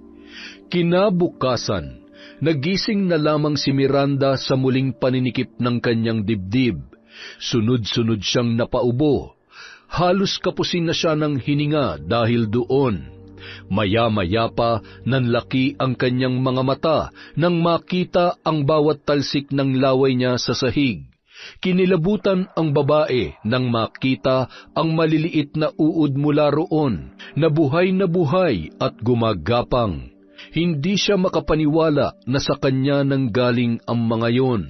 Kinabukasan, nagising na lamang si Miranda sa muling paninikip ng kanyang dibdib. Sunod-sunod siyang napaubo. Halos kapusin na siya ng hininga dahil doon. Maya-maya pa, nanlaki ang kanyang mga mata nang makita ang bawat talsik ng laway niya sa sahig. Kinilabutan ang babae nang makita ang maliliit na uod mula roon, na buhay at gumagapang. Hindi siya makapaniwala na sa kanya nanggaling ang mga yon.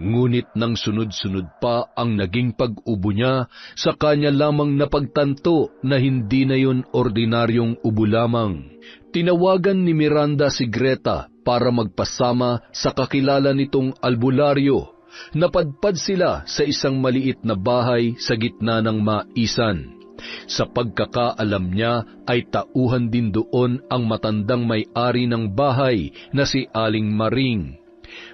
Ngunit nang sunod-sunod pa ang naging pag-ubo niya, sa kanya lamang napagtanto na hindi na yon ordinaryong ubo lamang. Tinawagan ni Miranda si Greta para magpasama sa kakilala nitong albularyo. Napadpad sila sa isang maliit na bahay sa gitna ng maisan. Sa pagkakaalam niya ay tauhan din doon ang matandang may-ari ng bahay na si Aling Maring.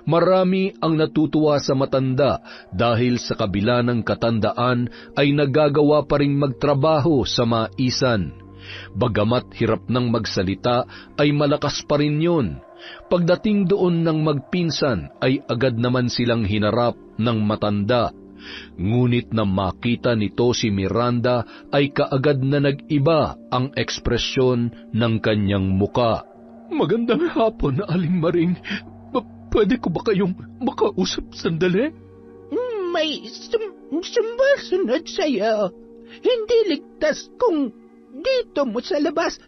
Marami ang natutuwa sa matanda dahil sa kabila ng katandaan ay nagagawa pa ring magtrabaho sa maisan. Bagamat hirap ng magsalita ay malakas pa rin yun. Pagdating doon ng magpinsan ay agad naman silang hinarap ng matanda. Ngunit na makita nito si Miranda ay kaagad na nag-iba ang ekspresyon ng kanyang muka. Magandang hapon, Aling Maring. Pwede ko ba kayong makausap sandali? May sumusunod sa'yo. Hindi ligtas kung dito mo sa labas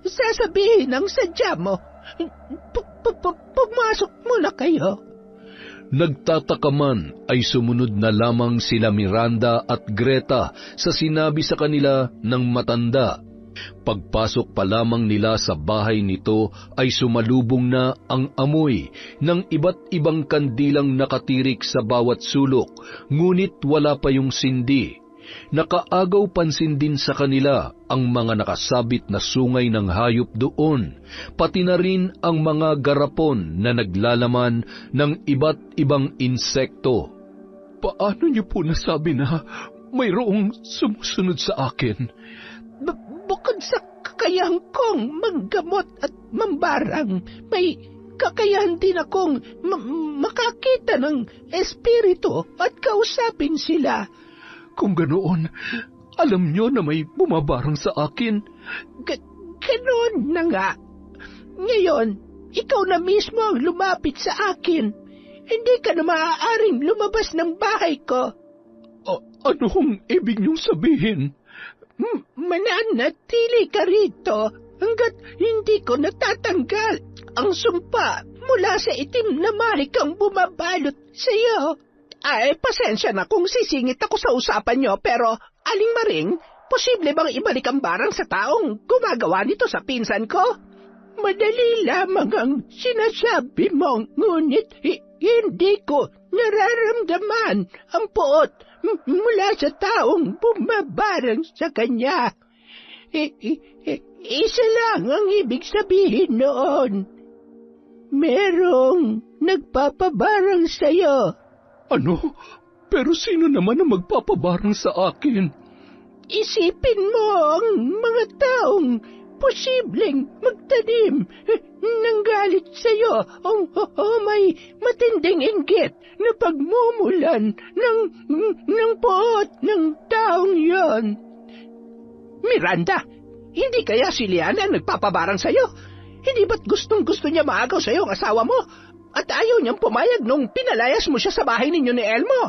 sasabihin ang sadya mo. Pumasok muna kayo. Nagtataka man ay sumunod na lamang sila Miranda at Greta sa sinabi sa kanila ng matanda. Pagpasok pa lamang nila sa bahay nito ay sumalubong na ang amoy ng iba't ibang kandilang nakatirik sa bawat sulok, ngunit wala pa yung sindi. Nakaagaw pansin din sa kanila ang mga nakasabit na sungay ng hayop doon, pati na rin ang mga garapon na naglalaman ng iba't ibang insekto. Paano niyo po nasabi na mayroong sumusunod sa akin? Bukod sa kakayahan kong manggamot at mambarang, may kakayahan din akong makakita ng espiritu at kausapin sila. Kung ganoon, alam niyo na may bumabarang sa akin. Ganoon na nga. Ngayon, ikaw na mismo ang lumapit sa akin. Hindi ka na maaaring lumabas ng bahay ko. Anong ibig niyong sabihin? Mananatili ka rito hanggat hindi ko natatanggal ang sumpa mula sa itim na marikang bumabalot sa iyo. Ay, pasensya na kung sisingit ako sa usapan niyo, pero Aling Maring, posible bang ibalik ang barang sa taong gumagawa nito sa pinsan ko? Madali lamang ang sinasabi mo, ngunit hindi ko nararamdaman ang puot mula sa taong bumabarang sa kanya. Isa lang ang ibig sabihin noon. Merong nagpapabarang sa'yo. Ano? Pero sino naman ang magpapabarang sa akin? Isipin mo ang mga taong posibleng magtanim ng galit sa'yo o may matinding inggit na pagmumulan ng puot ng taong yon. Miranda, hindi kaya si Liana nagpapabarang sa'yo? Hindi ba't gustong-gusto niya maagaw sa'yo ang asawa mo? At ayaw niyang pumayag nung pinalayas mo siya sa bahay ninyo ni Elmo?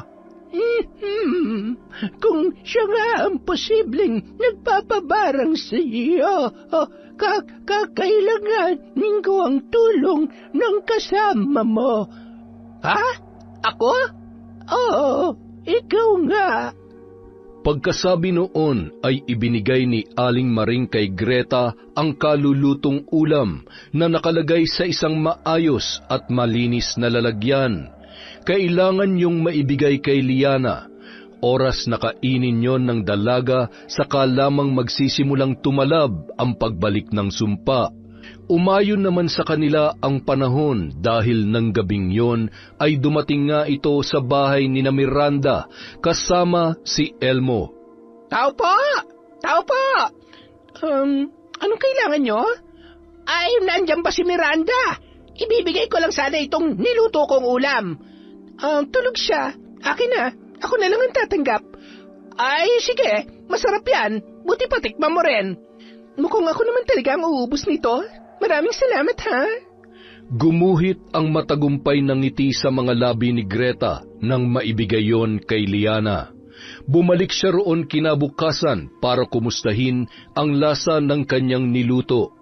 Kung siya nga ang posibleng nagpapabarang sa iyo, kakailanganin ko ang tulong ng kasama mo. Ha? Ako? Oo, ikaw nga. Pagkasabi noon ay ibinigay ni Aling Maring kay Greta ang kalulutong ulam na nakalagay sa isang maayos at malinis na lalagyan. Kailangan yung maibigay kay Liana. Oras na kainin yon ng dalaga, saka lamang magsisimulang tumalab ang pagbalik ng sumpa. Umayon naman sa kanila ang panahon dahil ng gabing yon ay dumating nga ito sa bahay ni Miranda kasama si Elmo. Tao po! Tao po! Anong kailangan nyo? Ay, nandiyan ba si Miranda? Ibibigay ko lang sana itong niluto kong ulam. Tulog siya. Akin na. Ako na lang ang tatanggap. Ay, sige. Masarap yan. Buti patikman mo rin. Mukhang ako naman talaga ang uubos nito. Maraming salamat, ha? Gumuhit ang matagumpay ng ngiti sa mga labi ni Greta nang maibigay yon kay Liana. Bumalik siya roon kinabukasan para kumustahin ang lasa ng kanyang niluto.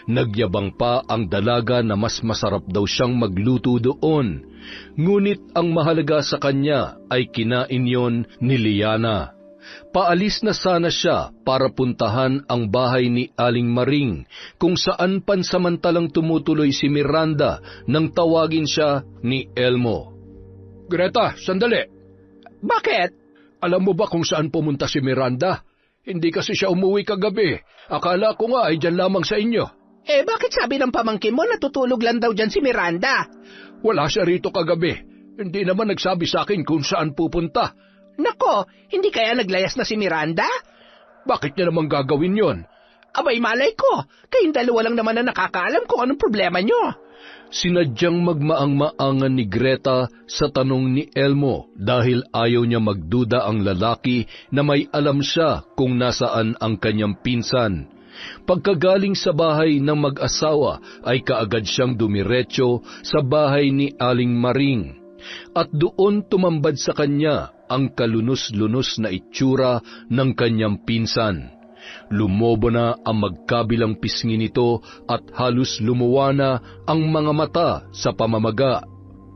Nagyabang pa ang dalaga na mas masarap daw siyang magluto doon. Ngunit ang mahalaga sa kanya ay kinain yon ni Liana. Paalis na sana siya para puntahan ang bahay ni Aling Maring, kung saan pansamantalang tumutuloy si Miranda nang tawagin siya ni Elmo. Greta, sandali. Bakit? Alam mo ba kung saan pumunta si Miranda? Hindi kasi siya umuwi kagabi. Akala ko nga ay dyan lamang sa inyo. Bakit sabi ng pamangkin mo natutulog lang daw dyan si Miranda? Wala siya rito kagabi. Hindi naman nagsabi sa akin kung saan pupunta. Nako, hindi kaya naglayas na si Miranda? Bakit niya naman gagawin yon? Abay, malay ko. Kayong dalawa lang naman na nakakaalam kung anong problema nyo. Sinadyang magmaang-maangan ni Greta sa tanong ni Elmo dahil ayaw niya magduda ang lalaki na may alam siya kung nasaan ang kanyang pinsan. Pagkagaling sa bahay ng mag-asawa ay kaagad siyang dumiretso sa bahay ni Aling Maring. At doon tumambad sa kanya ang kalunos-lunos na itsura ng kanyang pinsan. Lumobo na ang magkabilang pisngi nito at halos lumuwa na ang mga mata sa pamamaga.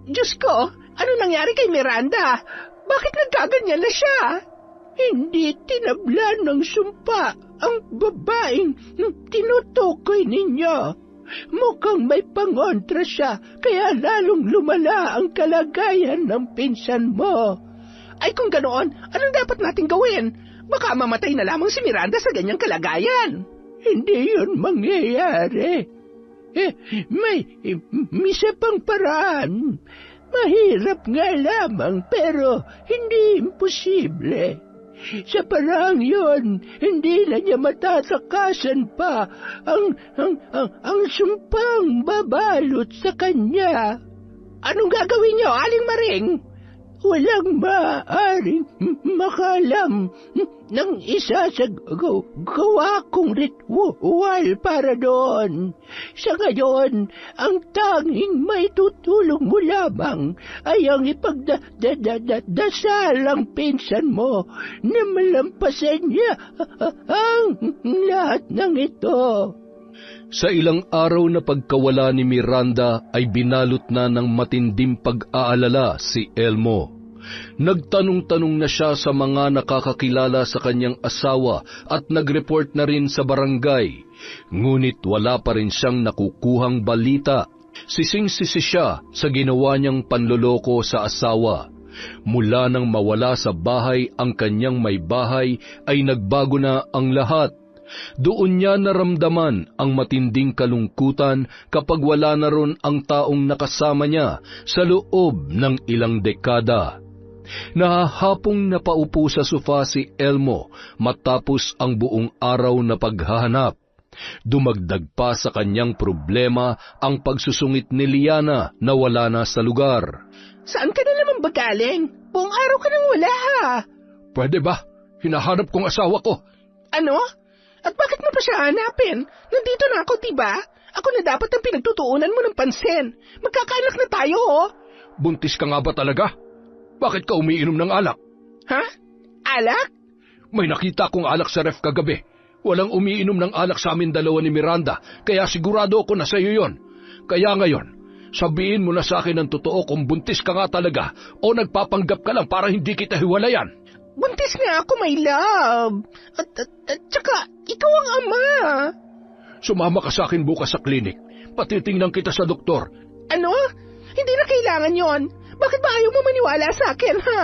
Diyos ko, Ano nangyari kay Miranda? Bakit nagkaganyan na siya? Hindi tinabla ng sumpa ang babaeng tinutukoy ninyo. Mukhang may pangontra siya, kaya lalong lumala ang kalagayan ng pinsan mo. Ay kung ganoon, anong dapat nating gawin? Baka mamatay na lamang si Miranda sa ganyang kalagayan. Hindi yun mangyayari. May isa pang paraan. Mahirap nga lamang pero hindi imposible. Sa parang yun, hindi na niya matatakasan pa ang sumpang babalot sa kanya. Anong gagawin niyo, Aling Maring? Walang maaaring makalam ng isa sa gawa kong ritual para doon. Sa ngayon, ang tanging may tutulong mo lamang ay ang ipagdasal ang pinsan mo na malampasan niya ang lahat ng ito. Sa ilang araw na pagkawala ni Miranda ay binalot na ng matinding pag-aalala si Elmo. Nagtanong-tanong na siya sa mga nakakakilala sa kanyang asawa at nag-report na rin sa barangay. Ngunit wala pa rin siyang nakukuhang balita. Sising-sisi siya sa ginawa niyang panloloko sa asawa. Mula nang mawala sa bahay ang kanyang may bahay ay nagbago na ang lahat. Doon niya naramdaman ang matinding kalungkutan kapag wala na ron ang taong nakasama niya sa loob ng ilang dekada. Nahahapong napaupo sa sofa si Elmo matapos ang buong araw na paghahanap. Dumagdag pa sa kanyang problema ang pagsusungit ni Liana na wala na sa lugar. Saan ka na naman ba galing? Buong araw ka nang wala ha? Pwede ba? Hinahanap kong asawa ko. Ano? At bakit mo pa siya hanapin? Nandito na ako, diba? Ako na dapat ang pinagtutuunan mo ng pansin. Magkakaanak na tayo, oh. Buntis ka nga ba talaga? Bakit ka umiinom ng alak? Ha? Alak? May nakita kong alak sa ref kagabi. Walang umiinom ng alak sa amin dalawa ni Miranda, kaya sigurado ako na sa iyo yon. Kaya ngayon, sabihin mo na sa akin ang totoo kung buntis ka nga talaga o nagpapanggap ka lang para hindi kita hiwalayan. Buntis nga ako, my love. At saka, ikaw ang ama. Sumama ka sa akin bukas sa klinik. Patitingnan kita sa doktor. Ano? Hindi na kailangan yon. Bakit ba ayaw mo maniwala sa akin, ha?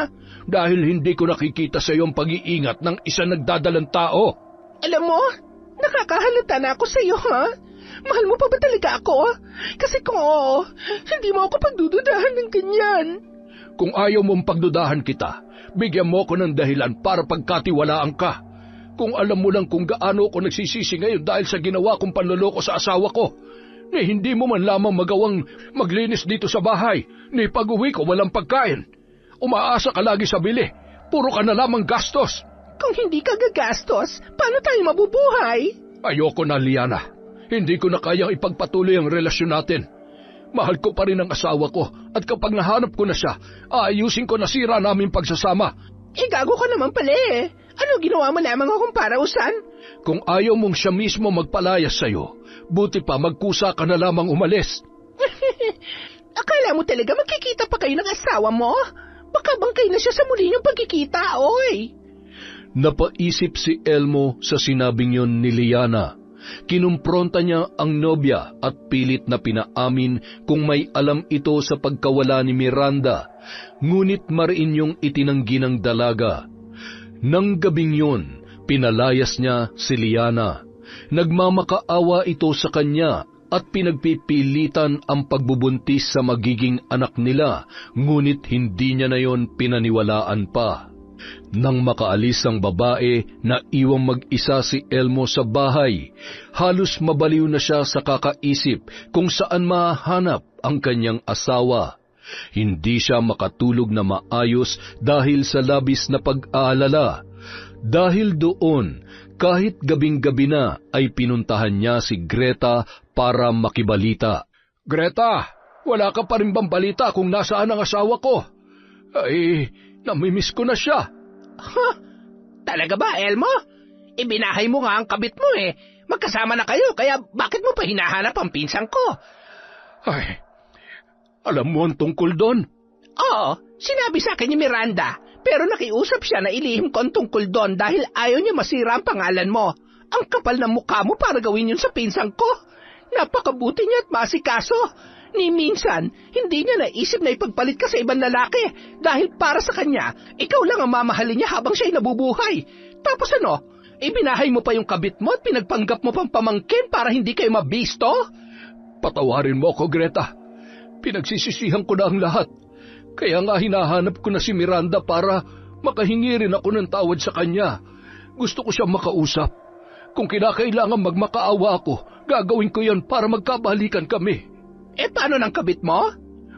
Dahil hindi ko nakikita sa iyong pag-iingat ng isang nagdadalang tao. Alam mo, nakakahalata na ako sa iyo, ha? Mahal mo pa ba talaga ako? Kasi kung oo, hindi mo ako pagdududahan ng ganyan. Kung ayaw mong pagdudahan kita, bigyan mo ko ng dahilan para pagkatiwalaan ka. Kung alam mo lang kung gaano ako nagsisisi ngayon dahil sa ginawa kong panloloko sa asawa ko, ni hindi mo man lamang magawang maglinis dito sa bahay, ni pag-uwi ko walang pagkain. Umaasa ka lagi sa bili, puro ka na lamang gastos. Kung hindi ka gagastos, paano tayo mabubuhay? Ayoko na, Liana. Hindi ko na kayang ipagpatuloy ang relasyon natin. Mahal ko pa rin ang asawa ko at kapag nahanap ko na siya, aayusin ko na sira namin pagsasama. Gago ka naman pala eh. Ano ginawa mo lamang akong parausan? Kung ayaw mong siya mismo magpalayas sa'yo, buti pa magkusa ka na lamang umalis. Akala mo talaga magkikita pa kayo ng asawa mo? Baka bangkay na siya sa muli niyong pagkikita, oy. Napaisip si Elmo sa sinabing yon ni Liana. Kinumpronta niya ang nobya at pilit na pinaamin kung may alam ito sa pagkawala ni Miranda, ngunit mariin yung itinanggi ng dalaga. Nang gabing yun, pinalayas niya si Liana. Nagmamakaawa ito sa kanya at pinagpipilitan ang pagbubuntis sa magiging anak nila, ngunit hindi niya na yon pinaniwalaan pa. Nang makaalis ang babae na iwang mag-isa si Elmo sa bahay, halos mabaliw na siya sa kakaisip kung saan mahanap ang kanyang asawa. Hindi siya makatulog na maayos dahil sa labis na pag-aalala. Dahil doon, kahit gabing-gabi na ay pinuntahan niya si Greta para makibalita. Greta, wala ka pa rin bang balita kung nasaan ang asawa ko? Ay, namimiss ko na siya. Huh? Talaga ba, Elmo? Ibinahay mo nga ang kabit mo eh. Magkasama na kayo, kaya bakit mo pa hinahanap ang pinsang ko? Ay, alam mo ang tungkol doon? Oo, sinabi sa akin ni Miranda, pero nakiusap siya na ilihim ko ang tungkol doon dahil ayaw niya masira ang pangalan mo. Ang kapal ng mukha mo para gawin yun sa pinsang ko. Napakabuti niya at masikaso. Ni minsan, hindi niya naisip na ipagpalit ka sa ibang lalaki dahil para sa kanya, ikaw lang ang mamahalin niya habang siya'y nabubuhay. Tapos ano, ibinahay mo pa yung kabit mo at pinagpanggap mo pang pamangkin para hindi kayo mabisto? Patawarin mo ako, Greta. Pinagsisisihan ko na ang lahat. Kaya nga hinahanap ko na si Miranda para makahingi rin ako ng tawad sa kanya. Gusto ko siyang makausap. Kung kinakailangan magmakaawa ako, gagawin ko yan para magkabalikan kami. Paano ng kabit mo?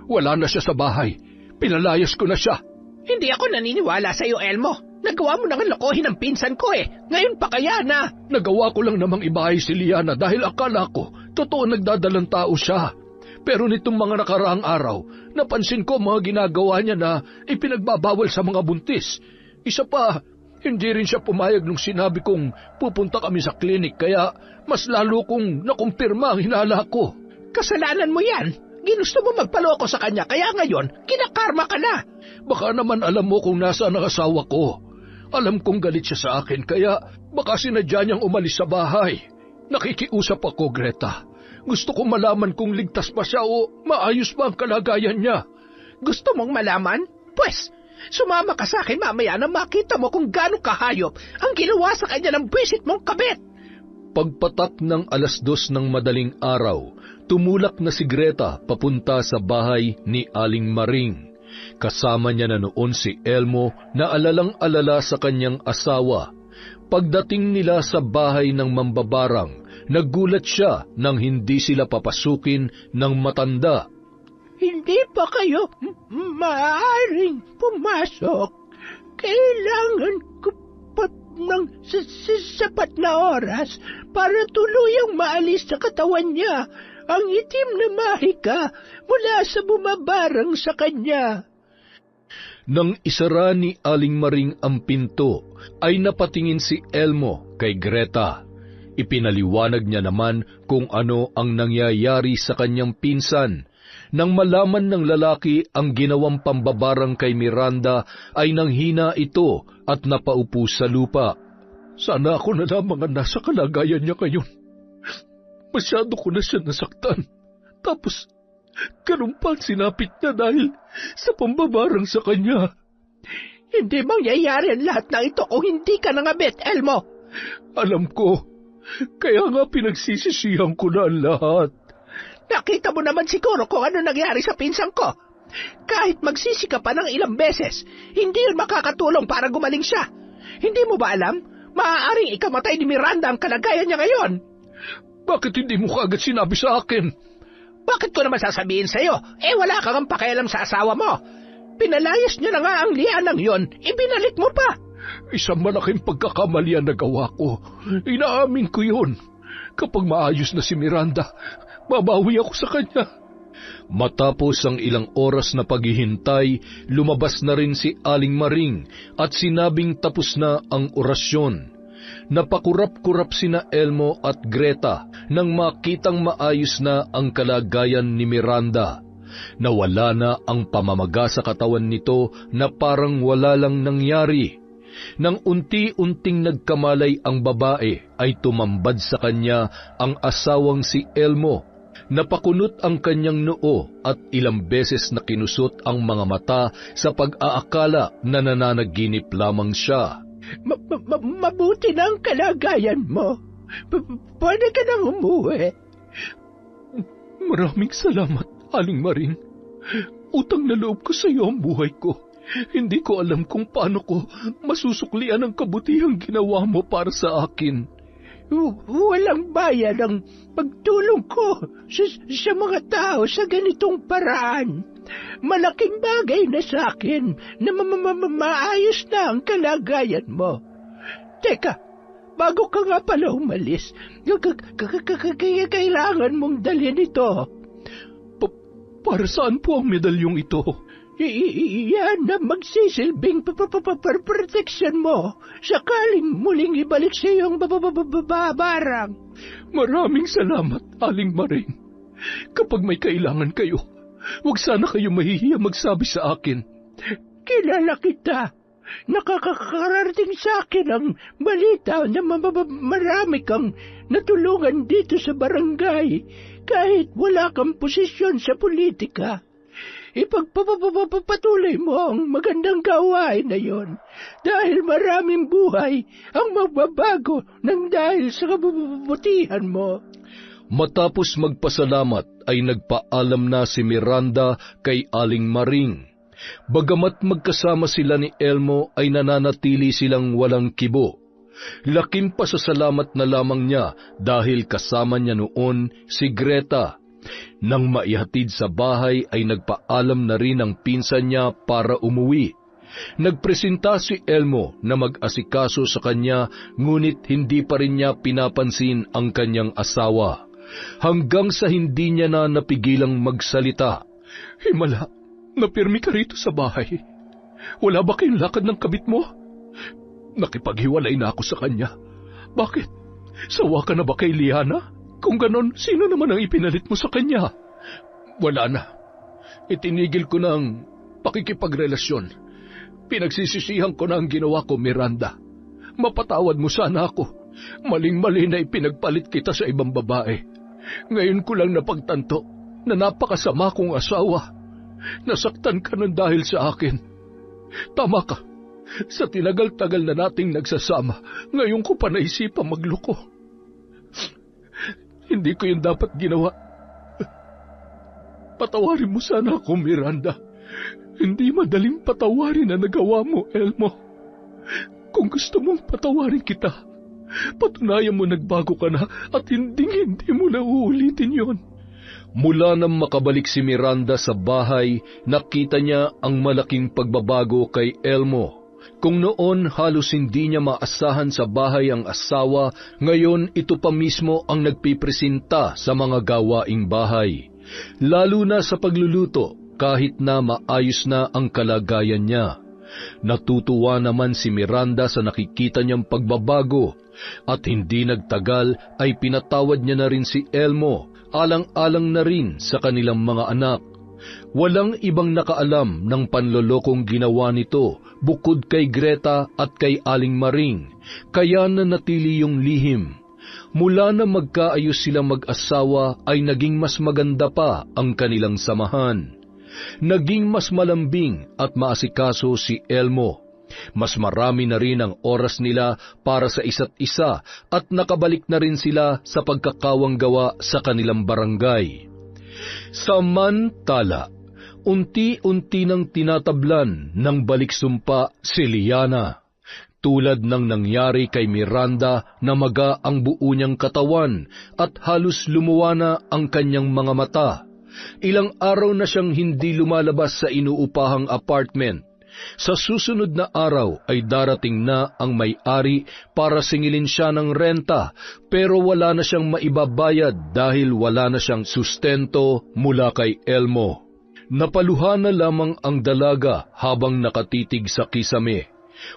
Wala na siya sa bahay. Pinalayas ko na siya. Hindi ako naniniwala sa iyo, Elmo. Nagawa mo nang lokohin ang pinsan ko Ngayon pa kaya na? Nagawa ko lang namang ibahay si Liana dahil akala ko totoo nagdadalang tao siya. Pero nitong mga nakaraang araw, napansin ko mga ginagawa niya na ipinagbabawal sa mga buntis. Isa pa, hindi rin siya pumayag nung sinabi kong pupunta kami sa klinik kaya mas lalo kong nakumpirma ang hinala ko. Kasalanan mo yan. Ginusto mo magpaloko sa kanya kaya ngayon, kinakarma ka na. Baka naman alam mo kung nasaan ang asawa ko. Alam kong galit siya sa akin kaya baka sinadya niyang umalis sa bahay. Nakikiusap ako, Greta. Gusto kong malaman kung ligtas pa siya o maayos ba ang kalagayan niya. Gusto mong malaman? Pwes, sumama ka sa akin mamaya na makita mo kung gaano kahayop ang ginawa sa kanya ng bwisit mong kabit. Pagpatak ng 2:00 ng madaling araw, tumulak na si Greta papunta sa bahay ni Aling Maring. Kasama niya na noon si Elmo na alalang-alala sa kanyang asawa. Pagdating nila sa bahay ng mambabarang, nagulat siya nang hindi sila papasukin ng matanda. Hindi pa kayo maaaring pumasok. Kailangan ko pa ng sapat na oras para tuluyang maalis sa katawan niya ang itim na mahika mula sa bumabarang sa kanya. Nang isara ni Aling Maring ang pinto, ay napatingin si Elmo kay Greta. Ipinaliwanag niya naman kung ano ang nangyayari sa kanyang pinsan. Nang malaman ng lalaki ang ginawang pambabarang kay Miranda, ay nanghina ito at napaupo sa lupa. Sana ako na lamang ang nasa kalagayan niya ngayon. Masyado ko na siya nasaktan. Tapos, ganun pa sinapit niya dahil sa pambabarang sa kanya. Hindi mangyayari ang lahat ng ito kung hindi ka nangabit, Elmo. Alam ko. Kaya nga pinagsisisihan ko na ang lahat. Nakita mo naman siguro kung ano nangyari sa pinsang ko. Kahit magsisi ka pa ng ilang beses, hindi yun makakatulong para gumaling siya. Hindi mo ba alam? Maaaring ikamatay ni Miranda ang kalagayan niya ngayon. Bakit hindi mo kaagad sinabi sa akin? Bakit ko naman sasabihin sa'yo? Wala kang pakialam sa asawa mo. Pinalayas niya na nga ang lianang yon, ibinalik mo pa. Isang malaking pagkakamali ang nagawa ko. Inaamin ko yun. Kapag maayos na si Miranda, babawi ako sa kanya. Matapos ang ilang oras na paghihintay, lumabas na rin si Aling Maring at sinabing tapos na ang orasyon. Napakurap-kurap sina Elmo at Greta nang makitang maayos na ang kalagayan ni Miranda. Nawala na ang pamamaga sa katawan nito na parang wala lang nangyari. Nang unti-unting nagkamalay ang babae, ay tumambad sa kanya ang asawang si Elmo. Napakunot ang kanyang noo at ilang beses na kinusot ang mga mata sa pag-aakala na nananaginip lamang siya. Mabuti na ang kalagayan mo. Pwede ka nang umuwi. Maraming salamat, Aling Maring. Utang na loob ko sa iyo ang buhay ko. Hindi ko alam kung paano ko masusuklian ang kabutihang ginawa mo para sa akin. Walang bayad ang pagtulong ko sa mga tao sa ganitong paraan. Malaking bagay na sa akin na maayos na ang kalagayan mo. Teka, bago ka nga pala umalis, kailangan mong dalhin ito. Para saan po ang medalyong ito? Yan na magsisilbing proteksyon mo sakaling muling ibalik sa iyong babarang. Maraming salamat, Aling Maring. Kapag may kailangan kayo, Huwag sana kayo mahihiya magsabi sa akin. Kilala kita. Nakakarating sa akin ang balita na marami kang natulungan dito sa barangay kahit wala kang posisyon sa politika. Ipagpapatuloy mo ang magandang gawain na yon dahil maraming buhay ang magbabago ng dahil sa kabubutihan mo. Matapos magpasalamat ay nagpaalam na si Miranda kay Aling Maring. Bagamat magkasama sila ni Elmo ay nananatili silang walang kibo. Laking pasasalamat na lamang niya dahil kasama niya noon si Greta. Nang maihatid sa bahay ay nagpaalam na rin ang pinsan niya para umuwi. Nagpresenta si Elmo na mag-asikaso sa kanya ngunit hindi pa rin niya pinapansin ang kanyang asawa. Hanggang sa hindi niya na napigilang magsalita. Himala, napirmi ka rito sa bahay. Wala ba kayong lakad ng kabit mo? Nakipaghiwalay na ako sa kanya. Bakit? Sawa ka na ba kay Liana? Kung ganon, sino naman ang ipinalit mo sa kanya? Wala na. Itinigil ko na ang pakikipagrelasyon. Pinagsisisihan ko na ang ginawa ko, Miranda. Mapatawad mo sana ako. Maling-mali na ipinagpalit kita sa ibang babae. Ngayon ko lang napagtanto na napakasama kong asawa. Nasaktan ka ng dahil sa akin. Tama ka. Sa tinagal-tagal na nating nagsasama, ngayon ko pa naisipang magloko. Hindi ko yun dapat ginawa. Patawarin mo sana ako, Miranda. Hindi madaling patawarin na nagawa mo, Elmo. Kung gusto mong patawarin kita, patunayan mo nagbago ka na at hindi mo na uulitin yon. Mula nang makabalik si Miranda sa bahay, nakita niya ang malaking pagbabago kay Elmo. Kung noon halos hindi niya maasahan sa bahay ang asawa, ngayon ito pa mismo ang nagpipresenta sa mga gawaing bahay. Lalo na sa pagluluto, kahit na maayos na ang kalagayan niya. Natutuwa naman si Miranda sa nakikita niyang pagbabago at hindi nagtagal ay pinatawad niya na rin si Elmo, alang-alang na rin sa kanilang mga anak. Walang ibang nakaalam ng panlolokong ginawa nito bukod kay Greta at kay Aling Maring, kaya nanatili yung lihim. Mula na magkaayos silang mag-asawa ay naging mas maganda pa ang kanilang samahan. Naging mas malambing at maasikaso si Elmo. Mas marami na rin ang oras nila para sa isa't isa at nakabalik na rin sila sa pagkakawang gawa sa kanilang barangay. Samantala, unti-unti nang tinatablan ng baliksumpa si Liana. Tulad ng nangyari kay Miranda na maga ang buo niyang katawan at halos lumuwa na ang kanyang mga mata. Ilang araw na siyang hindi lumalabas sa inuupahang apartment. Sa susunod na araw ay darating na ang may-ari para singilin siya ng renta pero wala na siyang maibabayad dahil wala na siyang sustento mula kay Elmo. Napaluha na lamang ang dalaga habang nakatitig sa kisame.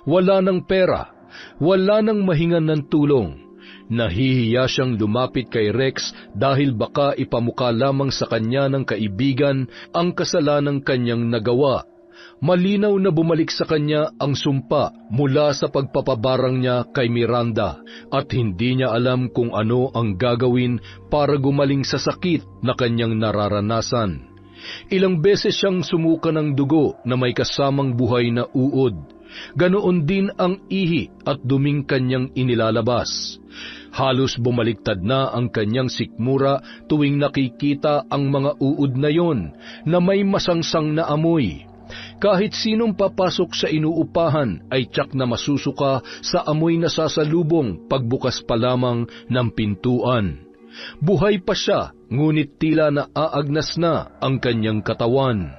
Wala ng pera, wala ng mahingan ng tulong. Nahihiya siyang lumapit kay Rex dahil baka ipamukha lamang sa kanya ng kaibigan ang kasalanang kanyang nagawa. Malinaw na bumalik sa kanya ang sumpa mula sa pagpapabarang niya kay Miranda at hindi niya alam kung ano ang gagawin para gumaling sa sakit na kanyang nararanasan. Ilang beses siyang sumuka ng dugo na may kasamang buhay na uod. Ganoon din ang ihi at duming kanyang inilalabas. Halos bumaliktad na ang kanyang sikmura tuwing nakikita ang mga uod na yon na may masangsang na amoy. Kahit sinong papasok sa inuupahan ay tiyak na masusuka sa amoy na sasalubong pagbukas pa lamang ng pintuan. Buhay pa siya, ngunit tila naaagnas na ang kanyang katawan.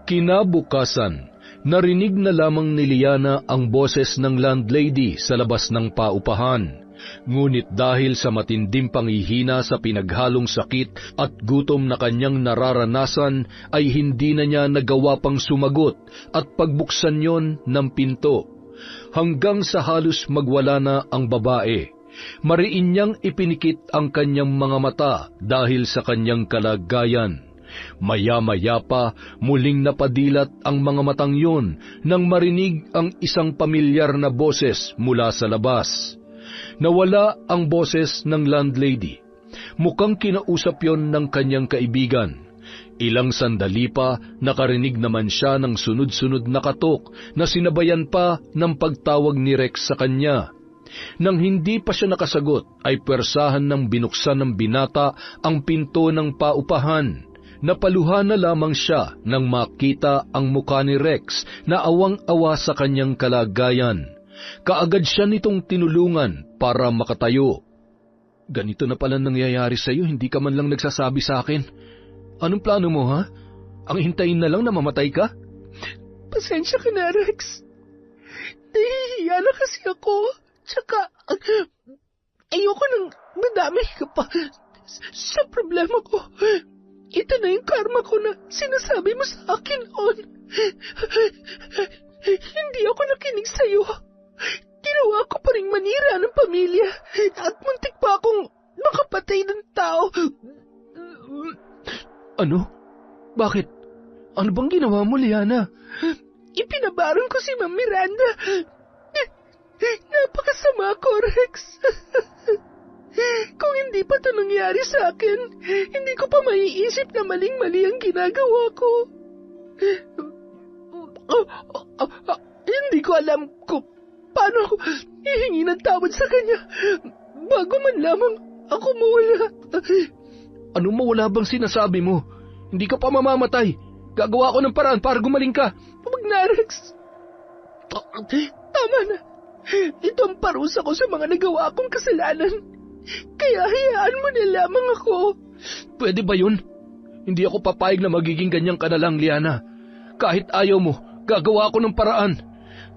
Kinabukasan, narinig na lamang ni Liana ang boses ng landlady sa labas ng paupahan. Ngunit dahil sa matinding panghihina sa pinaghalong sakit at gutom na kanyang nararanasan, ay hindi na niya nagawa pang sumagot at pagbuksan yon ng pinto. Hanggang sa halos magwala na ang babae, mariin niyang ipinikit ang kanyang mga mata dahil sa kanyang kalagayan. Maya-maya pa, muling napadilat ang mga matang yun nang marinig ang isang pamilyar na boses mula sa labas. Nawala ang boses ng landlady. Mukhang kinausap yon ng kanyang kaibigan. Ilang sandali pa, nakarinig naman siya ng sunod-sunod na katok na sinabayan pa ng pagtawag ni Rex sa kanya. Nang hindi pa siya nakasagot, ay pwersahan ng binuksan ng binata ang pinto ng paupahan. Napaluha na lamang siya nang makita ang mukha ni Rex na awang-awa sa kanyang kalagayan. Kaagad siya nitong tinulungan para makatayo. "Ganito na pala nangyayari sa iyo, hindi ka man lang nagsasabi sa akin. Anong plano mo, ha? Ang hintayin na lang na mamatay ka?" Pasensya ka na, Rex. Nahihiya na kasi ako. Tsaka, ayoko nang madami ka pa sa problema ko. Ito na yung karma ko na sinasabi mo sa akin noon. Hindi ako nakinig sa'yo. Ginawa ko pa rin manira ng pamilya at muntik pa akong makapatay ng tao. Ano? Bakit? Ano bang ginawa mo, Liana? Ipinabaron ko si Ma'am Miranda. Napakasama ko, Rex. Kung hindi pa ito nangyari sa akin, hindi ko pa maiisip na maling-mali ang ginagawa ko. Hindi ko alam kung paano hihingi ng tawad sa kanya bago man lamang ako mawala. Anong mawala bang sinasabi mo? Hindi ka pa mamamatay. Gagawa ko ng paraan para gumaling ka. Huwag na, Rex. Tama na. Ito ang parusa ko sa mga nagawa kong kasalanan. Kaya hayaan mo na lamang ako. Pwede ba yun? Hindi ako papayag na magiging ganyan ka na lang, Liana. Kahit ayaw mo, gagawa ko ng paraan.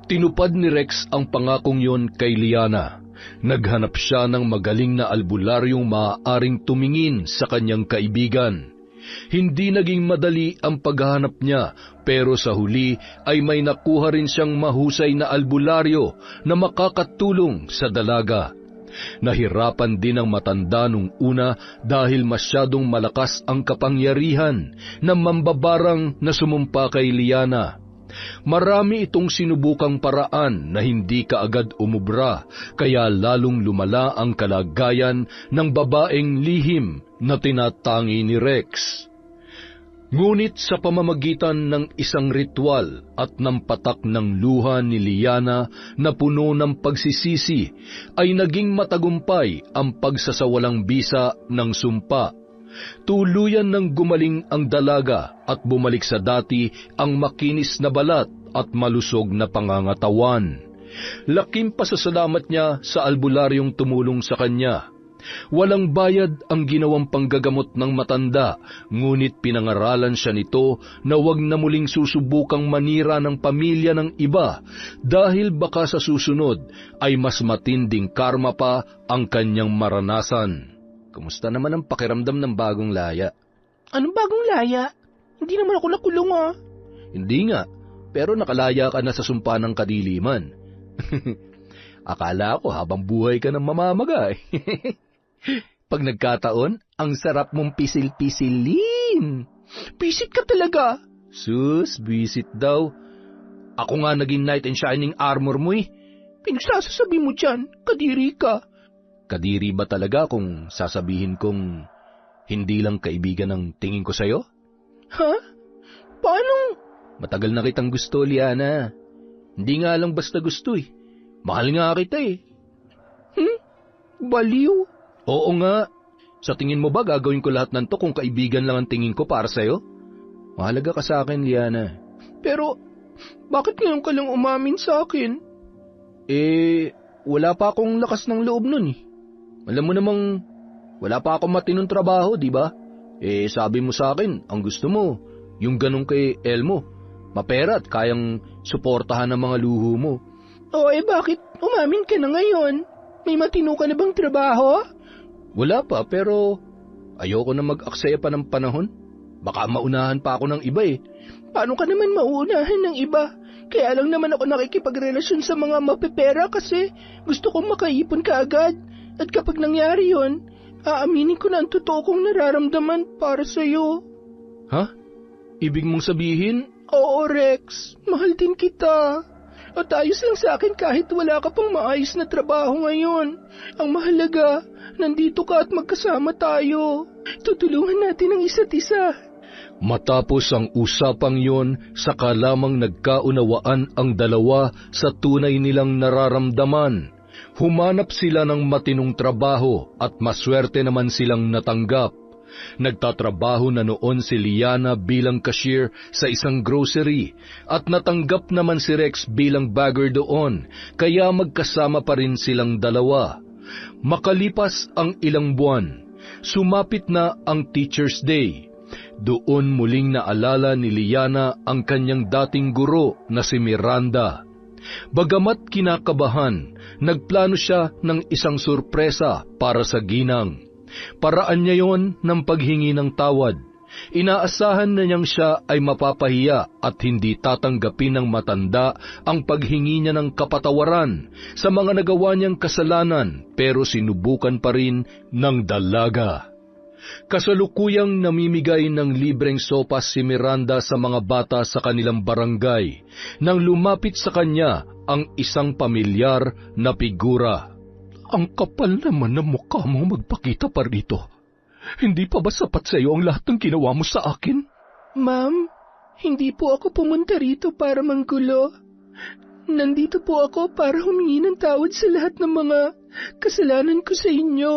Tinupad ni Rex ang pangakong yon kay Liana. Naghanap siya ng magaling na albularyong maaaring tumingin sa kanyang kaibigan. Hindi naging madali ang paghahanap niya, pero sa huli ay may nakuha rin siyang mahusay na albularyo na makakatulong sa dalaga. Nahirapan din ang matanda nung una dahil masyadong malakas ang kapangyarihan ng mambabarang na sumumpa kay Liana. Marami itong sinubukang paraan na hindi kaagad umubra, kaya lalong lumala ang kalagayan ng babaeng lihim na tinatangi ni Rex. Ngunit sa pamamagitan ng isang ritual at ng patak ng luha ni Liana na puno ng pagsisisi, ay naging matagumpay ang pagsasawalang bisa ng sumpa. Tuluyan ng gumaling ang dalaga at bumalik sa dati ang makinis na balat at malusog na pangangatawan. Laking pasasalamat niya sa albularyong tumulong sa kanya. Walang bayad ang ginawang panggagamot ng matanda, ngunit pinangaralan siya nito na wag na muling susubukang manira ng pamilya ng iba dahil baka sa susunod ay mas matinding karma pa ang kanyang maranasan. Kumusta naman ang pakiramdam ng bagong laya? Anong bagong laya? Hindi naman ako nakulong, ah. Hindi nga, pero nakalaya ka na sa sumpa ng kadiliman. Akala ko habang buhay ka ng mamamaga. Pag nagkataon, ang sarap mong pisil-pisilin. Pisit ka talaga. Sus, bisit daw. Ako nga naging knight in shining armor mo eh. Pinagsasasabi mo dyan, kadiri ka. Kadiri ba talaga kung sasabihin kong hindi lang kaibigan ang tingin ko sa'yo? Ha? Paano? Matagal na kitang gusto, Liana. Hindi nga lang basta gusto eh. Mahal nga kita eh. Baliw. Oo nga. Sa tingin mo ba gagawin ko lahat ng to kung kaibigan lang ang tingin ko para sa'yo? Mahalaga ka sa akin, Liana. Pero, bakit ngayon ka lang umamin sa akin? Wala pa akong lakas ng loob nun eh. Alam mo namang, wala pa akong matinong trabaho, di ba? Sabi mo sa akin, ang gusto mo, yung ganun kay Elmo. Mapera at kayang suportahan ang mga luho mo. Bakit umamin ka na ngayon? May matino ka na bang trabaho? Wala pa, pero ayoko na mag-aksaya pa ng panahon. Baka maunahan pa ako ng iba eh. Paano ka naman mauunahan ng iba? Kaya lang naman ako nakikipagrelasyon sa mga mapepera kasi gusto kong makaipon ka agad. At kapag nangyari yon, aaminin ko na ang totoo kong nararamdaman para sa'yo. Ha? Ibig mong sabihin? Oo, Rex. Mahal din kita. At ayos lang sa akin kahit wala ka pang maayos na trabaho ngayon. Ang mahalaga, nandito ka at magkasama tayo. Tutulungan natin ang isa't isa. Matapos ang usapang yon, saka lamang nagkaunawaan ang dalawa sa tunay nilang nararamdaman. Humanap sila ng matinong trabaho at maswerte naman silang natanggap. Nagtatrabaho na noon si Liana bilang cashier sa isang grocery at natanggap naman si Rex bilang bagger doon, kaya magkasama pa rin silang dalawa. Makalipas ang ilang buwan, sumapit na ang Teacher's Day. Doon muling naalala ni Liana ang kanyang dating guro na si Miranda. Bagamat kinakabahan, nagplano siya ng isang sorpresa para sa ginang. Paraan niya yon ng paghingi ng tawad. Inaasahan na niyang siya ay mapapahiya at hindi tatanggapin ng matanda ang paghingi niya ng kapatawaran sa mga nagawa niyang kasalanan, pero sinubukan pa rin ng dalaga. Kasalukuyang namimigay ng libreng sopas si Miranda sa mga bata sa kanilang barangay nang lumapit sa kanya ang isang pamilyar na figura. Ang kapal naman ng mukha mo magpakita pa rito. Hindi pa ba sapat sa iyo ang lahat ng ginawa mo sa akin? Ma'am, hindi po ako pumunta rito para manggulo. Nandito po ako para humingi ng tawad sa lahat ng mga kasalanan ko sa inyo.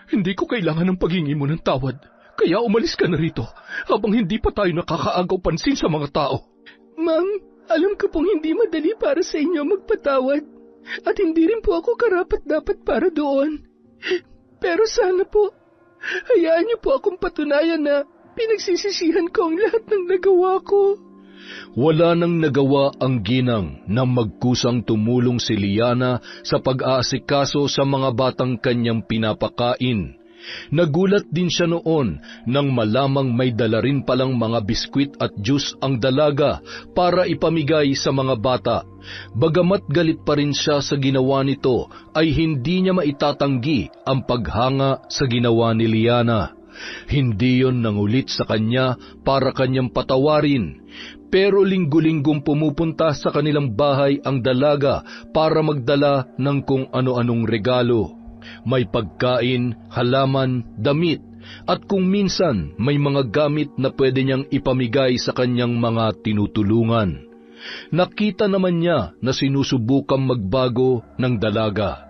Hindi ko kailangan ng paghingi mo ng tawad, kaya umalis ka na rito habang hindi pa tayo nakakaagaw pansin sa mga tao. Ma'am, alam ko pong hindi madali para sa inyo magpatawad. At hindi rin po ako karapat-dapat para doon. Pero sana po, hayaan niyo po akong patunayan na pinagsisisihan ko ang lahat ng nagawa ko. Wala nang nagawa ang ginang na magkusang tumulong si Liana sa pag-aasikaso sa mga batang kanyang pinapakain. Nagulat din siya noon nang malamang may dala rin palang mga biskwit at juice ang dalaga para ipamigay sa mga bata. Bagamat galit pa rin siya sa ginawa nito, ay hindi niya maitatanggi ang paghanga sa ginawa ni Liana. Hindi yon nangulit sa kanya para kanyang patawarin, pero linggo-linggong pumupunta sa kanilang bahay ang dalaga para magdala ng kung ano-anong regalo. May pagkain, halaman, damit, at kung minsan may mga gamit na pwede niyang ipamigay sa kanyang mga tinutulungan. Nakita naman niya na sinusubukang magbago ng dalaga,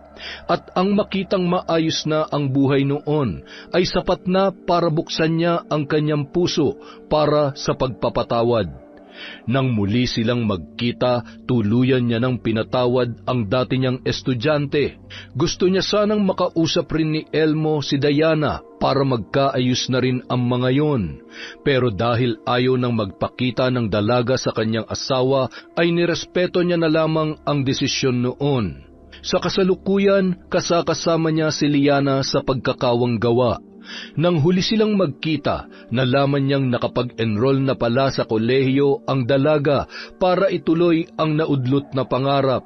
at ang makitang maayos na ang buhay noon ay sapat na para buksan niya ang kanyang puso para sa pagpapatawad. Nang muli silang magkita, tuluyan niya nang pinatawad ang dati niyang estudyante. Gusto niya sanang makausap rin ni Elmo si Diana para magkaayos na rin ang mga yon. Pero dahil ayaw nang magpakita ng dalaga sa kanyang asawa, ay nirespeto niya na lamang ang desisyon noon. Sa kasalukuyan, kasakasama niya si Liana sa pagkakawang gawa. Nang huli silang magkita, nalaman niyang nakapag-enroll na pala sa kolehiyo ang dalaga para ituloy ang naudlot na pangarap.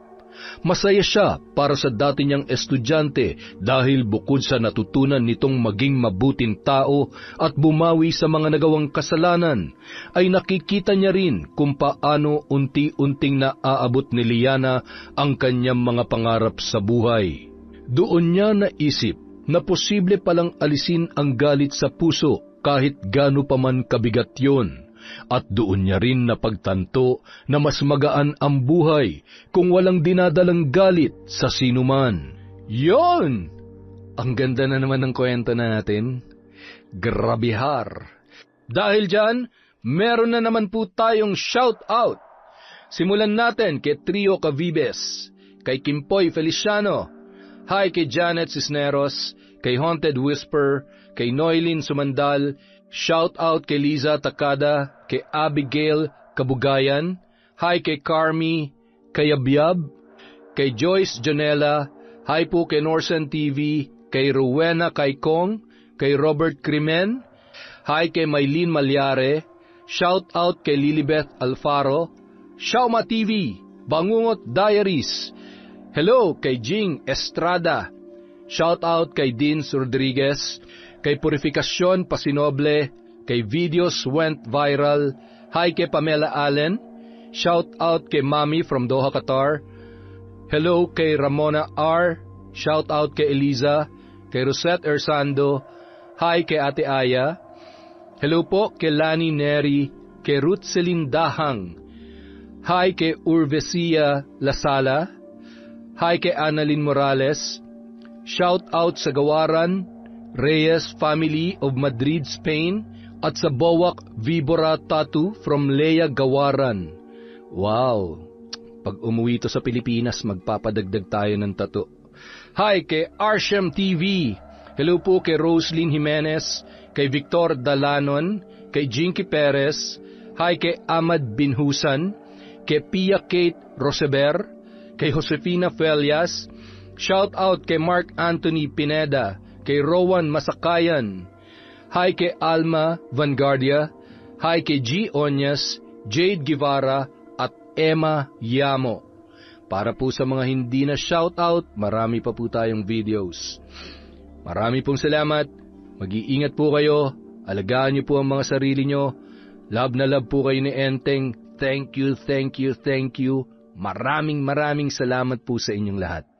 Masaya siya para sa dati niyang estudyante dahil bukod sa natutunan nitong maging mabuting tao at bumawi sa mga nagawang kasalanan, ay nakikita niya rin kung paano unti-unting naaabot ni Liana ang kanyang mga pangarap sa buhay. Doon niya naisip na posible palang alisin ang galit sa puso kahit gaano pa man kabigat yon. At doon niya rin napagtanto na mas magaan ang buhay kung walang dinadalang galit sa sinuman. Yon! Ang ganda na naman ng kwento natin. Grabihar! Dahil dyan, meron na naman po tayong shout out. Simulan natin kay Trio Cavibes, kay Kimpoy Feliciano, hi kay Janet Cisneros, kay Haunted Whisper, kay Noylin Sumandal, shout out kay Liza Takada, kay Abigail Kabugayan, hi kay Carmi, kay Abyab, kay Joyce Janela, hi po kay Norsen TV, kay Rowena Kaikong, kay Robert Crimen, hi kay Maylene Malyare, shout out kay Lilibeth Alfaro, Shauma TV, Bangungot Diaries, hello kay Jing Estrada, shout out kay Dean Rodriguez, kay Purificacion Pasinoble, kay videos went viral. Hi kay Pamela Allen. Shout out kay Mami from Doha, Qatar. Hello kay Ramona R. Shout out kay Eliza. Kay Rosette Ersando. Hi kay Ate Aya. Hello po kay Lani Neri. Kay Ruth Celine Dahang. Hi kay Urvesia Lasala. Hi kay Annalyn Morales. Shout out sa Gawaran, Reyes family of Madrid, Spain, at sa Bowak Vibora Tattoo from Lea Gawaran. Wow! Pag umuwi to sa Pilipinas, magpapadagdag tayo ng tattoo. Hi kay Arshem TV. Hello po kay Roslyn Jimenez, kay Victor Dalanon, kay Jinky Perez. Hi kay Ahmad Binhusan, kay Pia Kate Roseber, kay Josefina Felias. Shout out kay Mark Anthony Pineda, kay Rowan Masakayan. Hi kay Alma Vanguardia. Hi kay G. Onyas, Jade Guevara, at Emma Yamo. Para po sa mga hindi na shoutout, marami pa po tayong videos. Marami pong salamat. Mag-iingat po kayo. Alagaan niyo po ang mga sarili niyo. Love na love po kayo ni Enteng. Thank you, thank you, thank you. Maraming salamat po sa inyong lahat.